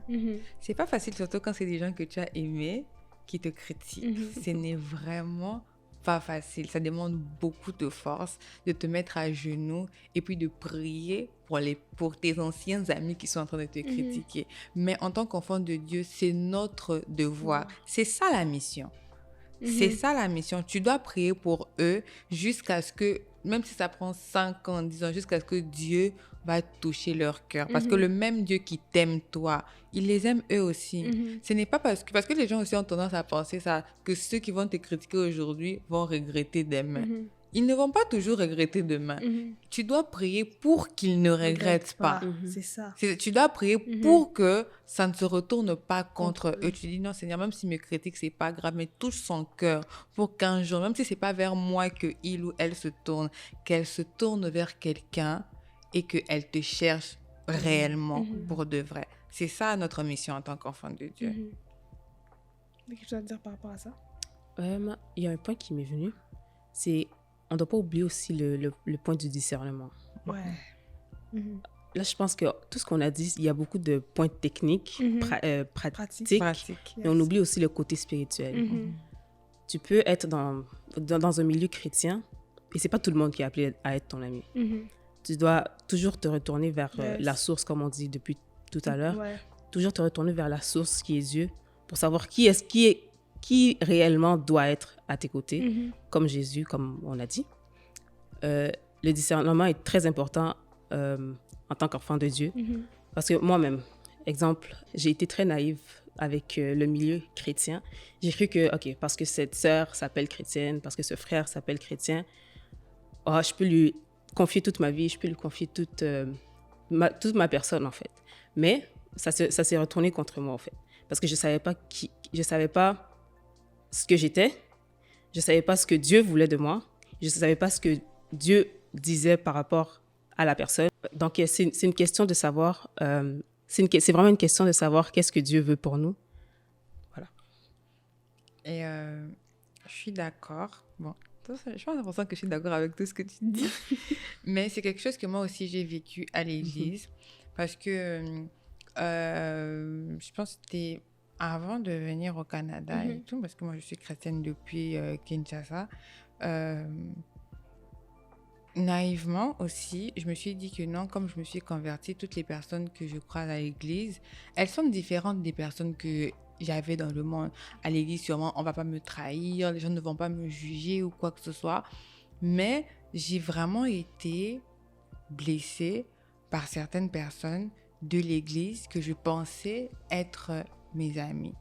C'est pas facile, surtout quand c'est des gens que tu as aimés qui te critiquent. Ce n'est vraiment pas facile. Ça demande beaucoup de force de te mettre à genoux et puis de prier pour tes anciens amis qui sont en train de te critiquer. Mais en tant qu'enfant de Dieu, c'est notre devoir. C'est ça la mission. C'est ça la mission. Tu dois prier pour eux jusqu'à ce que, même si ça prend 5 ans, 10 ans, jusqu'à ce que Dieu va toucher leur cœur. Parce que le même Dieu qui t'aime toi, il les aime eux aussi. Ce n'est pas parce que les gens aussi ont tendance à penser ça, que ceux qui vont te critiquer aujourd'hui vont regretter demain. Ils ne vont pas toujours regretter demain. Tu dois prier pour qu'ils ne regrettent pas. C'est ça. Tu dois prier pour que ça ne se retourne pas contre eux. Tu dis non, Seigneur, même s'ils me critiquent, c'est pas grave, mais touche son cœur pour qu'un jour, même si c'est pas vers moi que il ou elle se tourne, qu'elle se tourne vers quelqu'un et qu'elle te cherche réellement pour de vrai. C'est ça notre mission en tant qu'enfant de Dieu. Qu'est-ce que tu as à dire par rapport à ça? Il y a un point qui m'est venu, c'est on ne doit pas oublier aussi le point du discernement. Ouais. Là, je pense que tout ce qu'on a dit, il y a beaucoup de points techniques, pratiques, mais on oublie aussi le côté spirituel. Tu peux être dans un milieu chrétien et ce n'est pas tout le monde qui est appelé à être ton ami. Tu dois toujours te retourner vers la source, comme on dit depuis tout à l'heure. Toujours te retourner vers la source qui est Dieu pour savoir qui réellement doit être à tes côtés, comme Jésus, comme on a dit. Le discernement est très important en tant qu'enfant de Dieu. Parce que moi-même, exemple, j'ai été très naïve avec le milieu chrétien. J'ai cru que, OK, parce que cette sœur s'appelle chrétienne, parce que ce frère s'appelle chrétien, je peux lui confier toute ma vie, je peux lui confier toute ma personne, en fait. Mais ça s'est retourné contre moi, en fait. Parce que je savais pas ce que j'étais, je ne savais pas ce que Dieu voulait de moi, je ne savais pas ce que Dieu disait par rapport à la personne. Donc, c'est une question de savoir, c'est vraiment une question de savoir qu'est-ce que Dieu veut pour nous. Voilà. Et je suis d'accord. Bon, je suis pas l'impression que je suis d'accord avec tout ce que tu dis, mais c'est quelque chose que moi aussi j'ai vécu à l'église, parce que je pense que c'était avant de venir au Canada et tout, parce que moi je suis chrétienne depuis Kinshasa, naïvement aussi, je me suis dit que non, comme je me suis convertie, toutes les personnes que je croise à l'église, elles sont différentes des personnes que j'avais dans le monde. À l'église, sûrement, on va pas me trahir, les gens ne vont pas me juger ou quoi que ce soit. Mais j'ai vraiment été blessée par certaines personnes de l'église que je pensais être mes amis.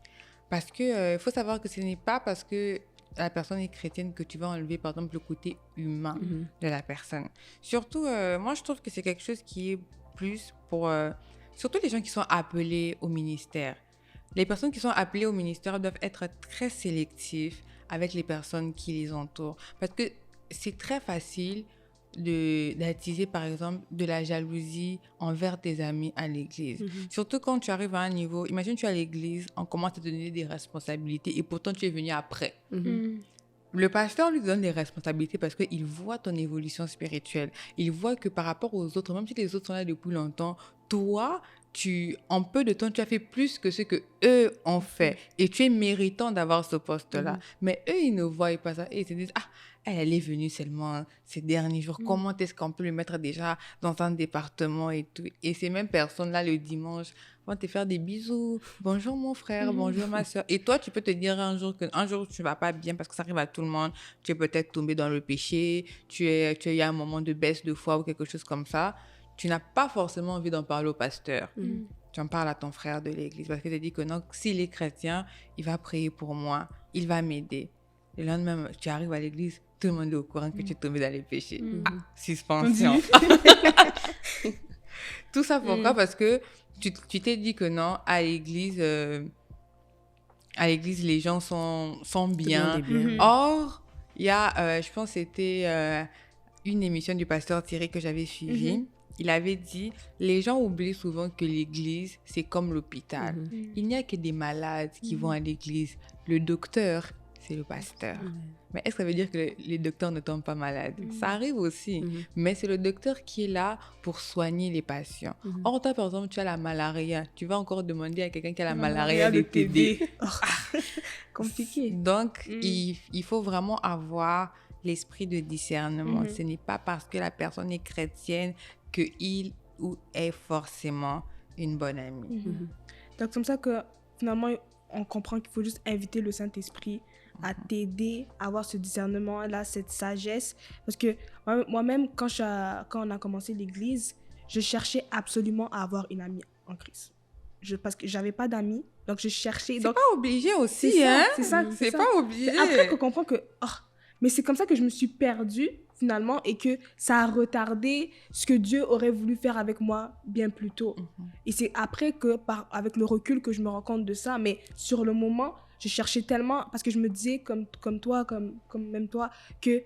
Parce que faut savoir que ce n'est pas parce que la personne est chrétienne que tu vas enlever, par exemple, le côté humain de la personne. Surtout, moi, je trouve que c'est quelque chose qui est plus pour... surtout les gens qui sont appelés au ministère. Les personnes qui sont appelées au ministère doivent être très sélectifs avec les personnes qui les entourent. Parce que c'est très facile d'attiser, par exemple, de la jalousie envers tes amis à l'église. Surtout quand tu arrives à un niveau... Imagine, tu es à l'église, on commence à te donner des responsabilités et pourtant, tu es venu après. Le pasteur lui donne des responsabilités parce qu'il voit ton évolution spirituelle. Il voit que par rapport aux autres, même si les autres sont là depuis longtemps, toi, en peu de temps, tu as fait plus que ce que eux ont fait. Et tu es méritant d'avoir ce poste-là. Mais eux, ils ne voient pas ça. Et ils se disent, elle est venue seulement ces derniers jours. Comment est-ce qu'on peut le mettre déjà dans un département et tout? Et ces mêmes personnes-là, le dimanche, vont te faire des bisous. Bonjour mon frère, bonjour ma soeur. Et toi, tu peux te dire un jour tu ne vas pas bien parce que ça arrive à tout le monde. Tu es peut-être tombé dans le péché. Tu as un moment de baisse de foi ou quelque chose comme ça. Tu n'as pas forcément envie d'en parler au pasteur. Tu en parles à ton frère de l'église parce qu'il te dit que non, s'il est chrétien, il va prier pour moi, il va m'aider. Le lendemain, tu arrives à l'église, tout le monde est au courant que tu es tombé dans les péchés. Suspension. Tout ça pourquoi? Parce que tu t'es dit que non, à l'église, les gens sont bien. Or, il y a, je pense que c'était une émission du pasteur Thierry que j'avais suivie. Il avait dit, les gens oublient souvent que l'église, c'est comme l'hôpital. Il n'y a que des malades qui vont à l'église. Le docteur, c'est le pasteur. Mais est-ce que ça veut dire que les docteurs ne tombent pas malades? Ça arrive aussi. Mais c'est le docteur qui est là pour soigner les patients. Or, toi, par exemple, tu as la malaria. Tu vas encore demander à quelqu'un qui a la malaria de t'aider. Compliqué. Donc, il faut vraiment avoir l'esprit de discernement. Ce n'est pas parce que la personne est chrétienne qu'il ou est forcément une bonne amie. Donc, c'est comme ça que finalement, on comprend qu'il faut juste inviter le Saint-Esprit à t'aider à avoir ce discernement-là, cette sagesse. Parce que moi-même, quand on a commencé l'église, je cherchais absolument à avoir une amie en Christ. Parce que j'avais pas d'amis, donc je cherchais... C'est donc, pas obligé aussi, hein? C'est pas obligé. C'est après qu'on comprend que... mais c'est comme ça que je me suis perdue, finalement, et que ça a retardé ce que Dieu aurait voulu faire avec moi bien plus tôt. Et c'est après que, avec le recul, que je me rends compte de ça. Mais sur le moment, je cherchais tellement... Parce que je me disais, comme toi, comme même toi, que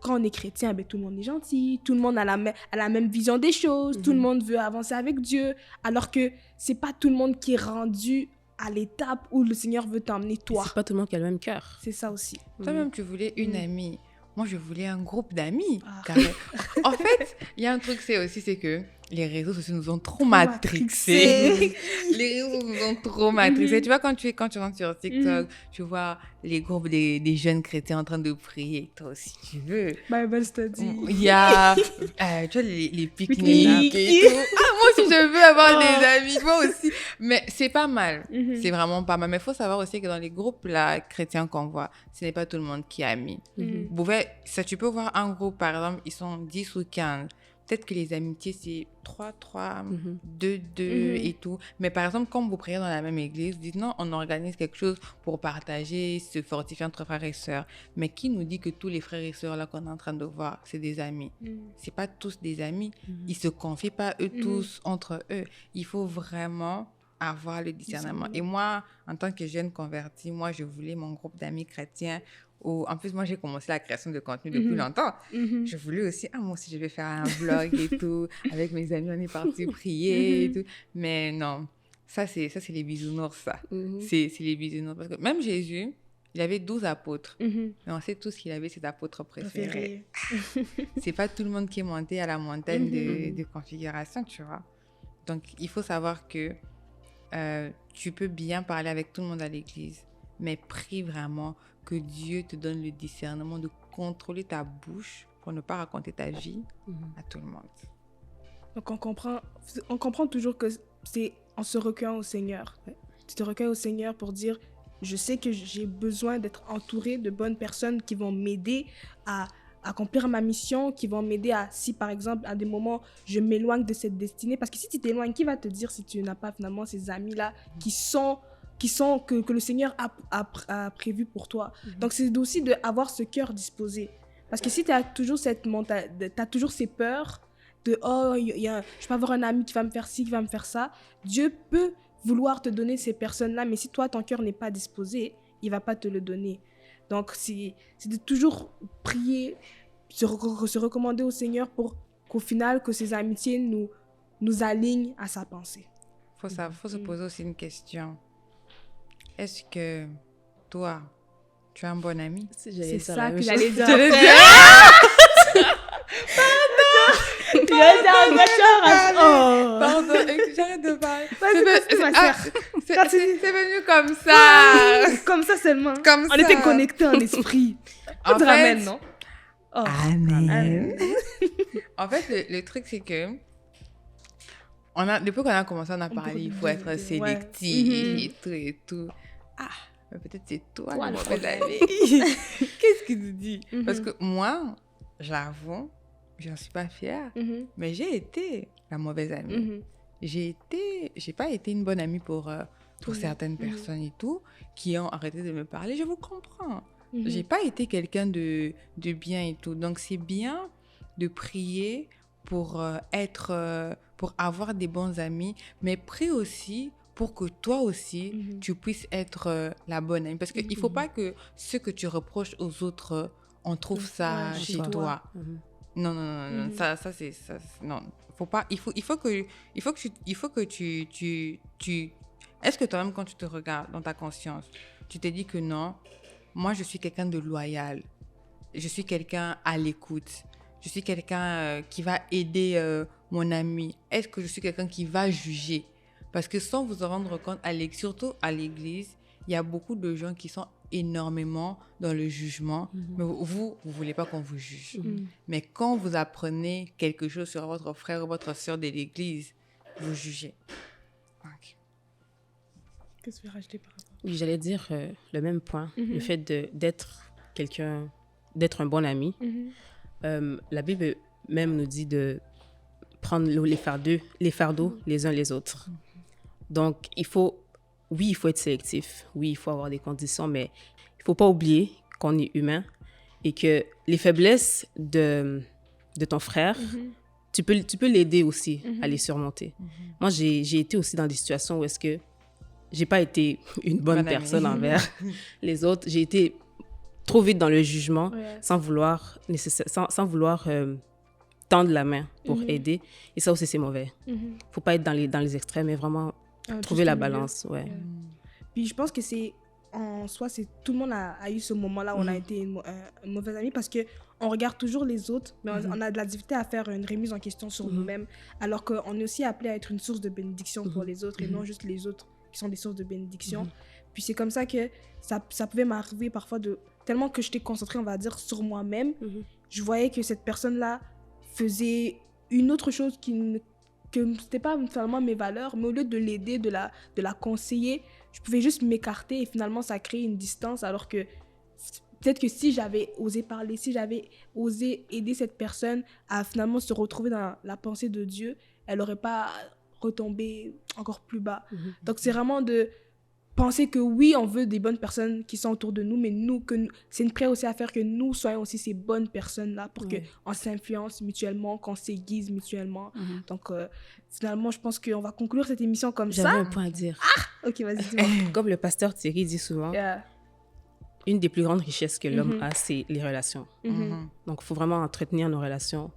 quand on est chrétien, ben, tout le monde est gentil, tout le monde a la même vision des choses, tout le monde veut avancer avec Dieu, alors que c'est pas tout le monde qui est rendu à l'étape où le Seigneur veut t'emmener toi. C'est pas tout le monde qui a le même cœur. C'est ça aussi. Toi-même, tu voulais une amie. Moi, je voulais un groupe d'amis. Ah. En fait, il y a un truc, c'est que les réseaux sociaux nous ont trop matrixés. Les réseaux nous ont trop matrixés. Tu vois, quand tu rentres sur TikTok, tu vois les groupes des jeunes chrétiens en train de prier. Toi aussi, tu veux. Bible study. Il y a, tu vois, les pique-niques et tout. Moi aussi, je veux avoir des amis. Moi aussi. Mais c'est pas mal. C'est vraiment pas mal. Mais il faut savoir aussi que dans les groupes là, chrétiens qu'on voit, ce n'est pas tout le monde qui est ami. Tu peux voir un groupe, par exemple, ils sont 10 ou 15. Peut-être que les amitiés, c'est 3, 2, et tout. Mais par exemple, quand vous priez dans la même église, vous dites non, on organise quelque chose pour partager, se fortifier entre frères et sœurs. Mais qui nous dit que tous les frères et sœurs là qu'on est en train de voir, c'est des amis? C'est pas tous des amis. Ils se confient pas eux tous entre eux. Il faut vraiment avoir le discernement. Et moi, en tant que jeune convertie, moi, je voulais mon groupe d'amis chrétiens. En plus, moi, j'ai commencé la création de contenu depuis longtemps. Je voulais aussi, moi aussi, je vais faire un vlog et tout. Avec mes amis, on est partis prier et tout. Mais non, ça, c'est les bisounours, ça. C'est les bisounours. Parce que même Jésus, il avait 12 apôtres. Mais on sait tous qu'il avait ses apôtres préférés. C'est pas tout le monde qui est monté à la montagne de configuration, tu vois. Donc, il faut savoir que tu peux bien parler avec tout le monde à l'église, mais prie vraiment que Dieu te donne le discernement de contrôler ta bouche pour ne pas raconter ta vie à tout le monde. Donc on comprend toujours que c'est en se recueillant au Seigneur. Tu te recueilles au Seigneur pour dire, je sais que j'ai besoin d'être entouré de bonnes personnes qui vont m'aider à accomplir ma mission, qui vont m'aider si par exemple à des moments je m'éloigne de cette destinée. Parce que si tu t'éloignes, qui va te dire si tu n'as pas finalement ces amis-là que le Seigneur a prévu pour toi. Donc, c'est aussi d'avoir ce cœur disposé. Parce que si tu as toujours t'as toujours ces peurs de « Oh, je peux avoir un ami qui va me faire ci, qui va me faire ça », Dieu peut vouloir te donner ces personnes-là, mais si toi, ton cœur n'est pas disposé, il ne va pas te le donner. Donc, c'est de toujours prier, se recommander au Seigneur pour qu'au final, que ces amitiés nous alignent à sa pensée. Faut se poser aussi une question. Est-ce que toi, tu es un bon ami? C'est ça que j'allais dire. Pardon, j'arrête de parler. C'est venu comme ça. Comme ça seulement. Comme on était connectés en esprit. On te ramène, non? Amen. En fait, le truc, c'est que depuis qu'on a commencé, on a parlé, il faut être sélectif et tout. Mais peut-être c'est toi le mauvais ami. Qu'est-ce qu'il nous dit? Parce que moi, j'avoue, je n'en suis pas fière, mais j'ai été la mauvaise amie. J'ai pas été une bonne amie pour certaines personnes et tout, qui ont arrêté de me parler. Je vous comprends. J'ai pas été quelqu'un de bien et tout. Donc, c'est bien de prier pour avoir des bons amis, mais prie aussi pour que toi aussi, tu puisses être la bonne amie. Parce qu'il ne faut pas que ce que tu reproches aux autres, on trouve ça chez toi. Non. Ça c'est ça. Non, faut pas. Il faut que tu. Est-ce que toi-même, quand tu te regardes dans ta conscience, tu te dis que non, moi je suis quelqu'un de loyal, je suis quelqu'un à l'écoute, je suis quelqu'un qui va aider mon ami. Est-ce que je suis quelqu'un qui va juger? Parce que sans vous en rendre compte, surtout à l'église, il y a beaucoup de gens qui sont énormément dans le jugement. Mais vous voulez pas qu'on vous juge. Mais quand vous apprenez quelque chose sur votre frère ou votre sœur de l'église, vous jugez. Okay. Qu'est-ce que tu veux rajouter par rapport? Oui, j'allais dire le même point, le fait d'être quelqu'un, d'être un bon ami. La Bible même nous dit de prendre les fardeaux les uns les autres. Donc, il faut être sélectif. Oui, il faut avoir des conditions, mais il ne faut pas oublier qu'on est humain et que les faiblesses de ton frère, tu peux l'aider aussi à les surmonter. Moi, j'ai été aussi dans des situations où est-ce que j'ai pas été une bonne personne envers les autres. J'ai été trop vite dans le jugement sans vouloir tendre la main pour aider. Et ça aussi, c'est mauvais. Faut pas être dans les extrêmes, mais vraiment trouver la balance. Ouais. Puis je pense que en soi, tout le monde a eu ce moment-là où on a été une mauvaise amie parce qu'on regarde toujours les autres, mais on a de la difficulté à faire une remise en question sur nous-mêmes, alors qu'on est aussi appelé à être une source de bénédiction pour les autres et non juste les autres qui sont des sources de bénédiction. Puis c'est comme ça que ça pouvait m'arriver parfois tellement que j'étais concentrée, on va dire, sur moi-même, je voyais que cette personne-là faisait une autre chose que c'était pas finalement mes valeurs, mais au lieu de l'aider, de la conseiller, je pouvais juste m'écarter et finalement ça crée une distance, alors que peut-être que si j'avais osé parler, si j'avais osé aider cette personne à finalement se retrouver dans la pensée de Dieu, elle n'aurait pas retombé encore plus bas. Donc c'est vraiment de penser que oui, on veut des bonnes personnes qui sont autour de nous, mais c'est une prière aussi à faire que nous soyons aussi ces bonnes personnes-là pour qu'on s'influence mutuellement, qu'on s'aiguise mutuellement. Donc, finalement, je pense qu'on va conclure cette émission comme ça. J'avais un point à dire. Ah! Ok, vas-y, dis-moi. Comme le pasteur Thierry dit souvent, une des plus grandes richesses que l'homme a, c'est les relations. Donc, il faut vraiment entretenir nos relations.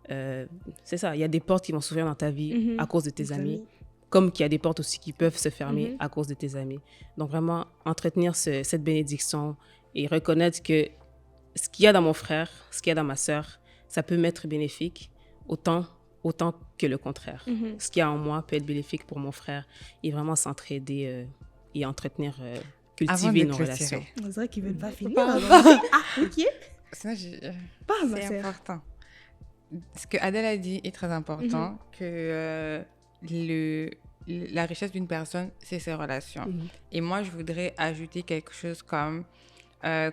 C'est ça, il y a des portes qui vont s'ouvrir dans ta vie à cause de tes amis. Comme qu'il y a des portes aussi qui peuvent se fermer à cause de tes amis. Donc vraiment, entretenir cette bénédiction et reconnaître que ce qu'il y a dans mon frère, ce qu'il y a dans ma sœur, ça peut m'être bénéfique autant que le contraire. Ce qu'il y a en moi peut être bénéfique pour mon frère et vraiment s'entraider et entretenir, cultiver nos relations. On dirait qu'ils ne veulent pas finir. Ok. C'est important. Ce que Adèle a dit est très important, que la richesse d'une personne, c'est ses relations. Et moi, je voudrais ajouter quelque chose comme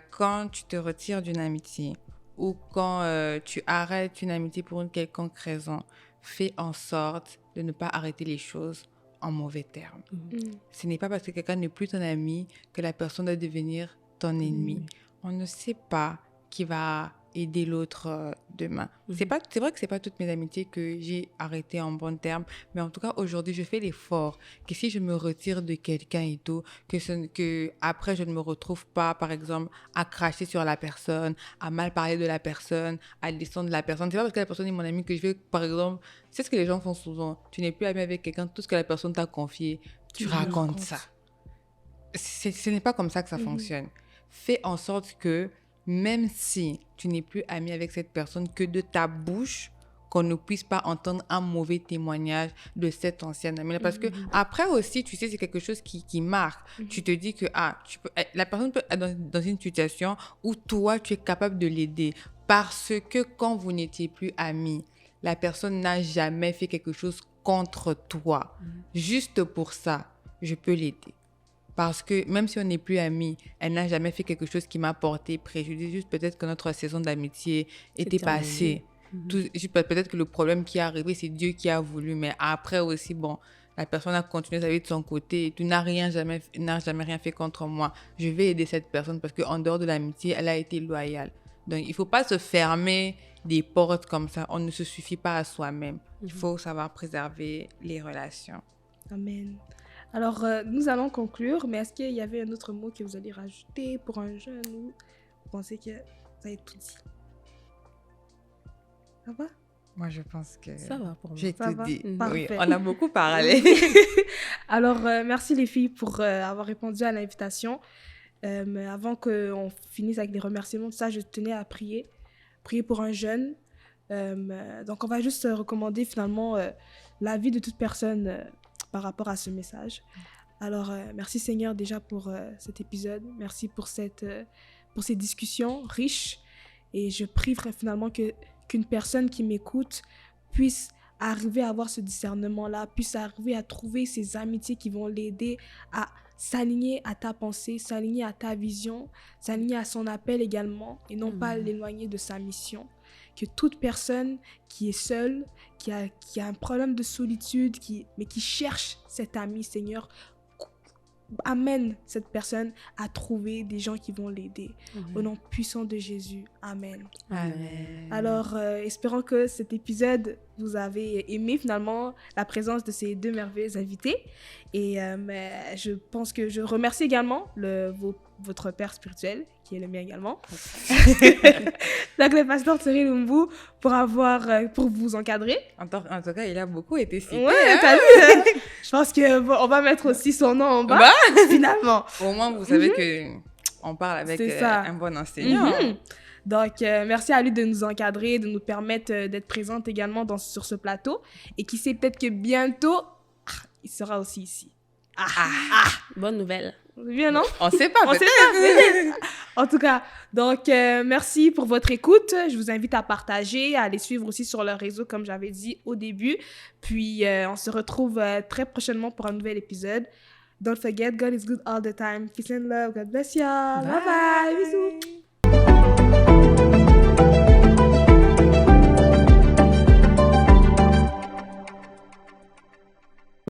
quand tu te retires d'une amitié ou quand tu arrêtes une amitié pour une quelconque raison, fais en sorte de ne pas arrêter les choses en mauvais termes. Ce n'est pas parce que quelqu'un n'est plus ton ami que la personne doit devenir ton ennemi. On ne sait pas qui va aider l'autre demain. C'est vrai que c'est pas toutes mes amitiés que j'ai arrêtées en bons termes, mais en tout cas aujourd'hui je fais l'effort que si je me retire de quelqu'un et tout, que après je ne me retrouve pas par exemple à cracher sur la personne, à mal parler de la personne, à descendre de la personne. C'est pas parce que la personne est mon amie que je vais par exemple, c'est ce que les gens font souvent, tu n'es plus ami avec quelqu'un, tout ce que la personne t'a confié, tu racontes ça. Ce n'est pas comme ça que ça fonctionne. Fais en sorte que même si tu n'es plus ami avec cette personne, que de ta bouche, qu'on ne puisse pas entendre un mauvais témoignage de cette ancienne amie. Parce que après aussi, tu sais, c'est quelque chose qui marque. Tu te dis que la personne peut être dans une situation où toi, tu es capable de l'aider. Parce que quand vous n'étiez plus amis, la personne n'a jamais fait quelque chose contre toi. Juste pour ça, je peux l'aider. Parce que même si on n'est plus amis, elle n'a jamais fait quelque chose qui m'a porté préjudice. Juste peut-être que notre saison d'amitié était passée. Peut-être que le problème qui est arrivé, c'est Dieu qui a voulu. Mais après aussi, bon, la personne a continué sa vie de son côté et tu n'as jamais rien fait contre moi. Je vais aider cette personne parce qu'en dehors de l'amitié, elle a été loyale. Donc, il ne faut pas se fermer des portes comme ça. On ne se suffit pas à soi-même. Il faut savoir préserver les relations. Amen. Alors, nous allons conclure, mais est-ce qu'il y avait un autre mot que vous allez rajouter pour un jeune ou vous pensez que vous avez tout dit? Ça va? Moi, je pense que ça va pour moi. J'ai tout dit. Parfait. Oui, on a beaucoup parlé. Alors, merci les filles pour avoir répondu à l'invitation. Mais avant qu'on finisse avec les remerciements, tout ça, je tenais à prier pour un jeune. Donc, on va juste recommander finalement la vie de toute personne par rapport à ce message. Alors, merci Seigneur déjà pour cet épisode. Merci pour ces discussions riches. Et je prie finalement qu'une personne qui m'écoute puisse arriver à avoir ce discernement-là, puisse arriver à trouver ces amitiés qui vont l'aider à s'aligner à ta pensée, s'aligner à ta vision, s'aligner à son appel également, et non pas l'éloigner de sa mission. Que toute personne qui est seule, qui a un problème de solitude, mais qui cherche cet ami, Seigneur, amène cette personne à trouver des gens qui vont l'aider. Au nom puissant de Jésus. Amen. Amen. Alors, espérons que cet épisode, vous avez aimé finalement la présence de ces deux merveilleux invités. Et mais je pense que je remercie également votre père spirituel, qui est le mien également. Donc, le pasteur Thierry Lumbu, pour vous encadrer. En tout cas, il a beaucoup été cité. Ouais, t'as vu? Je pense qu'on va mettre aussi son nom en bas, finalement. Au moins, vous savez qu'on parle avec un bon enseignant. Donc, merci à lui de nous encadrer, de nous permettre d'être présente également sur ce plateau. Et qui sait, peut-être que bientôt, il sera aussi ici. Bonne nouvelle. Bien, non? On sait pas, peut-être. En tout cas, donc, merci pour votre écoute. Je vous invite à partager, à les suivre aussi sur leur réseau, comme j'avais dit au début. Puis, on se retrouve très prochainement pour un nouvel épisode. Don't forget, God is good all the time. Peace and love. God bless you. Bye bye. Bisous.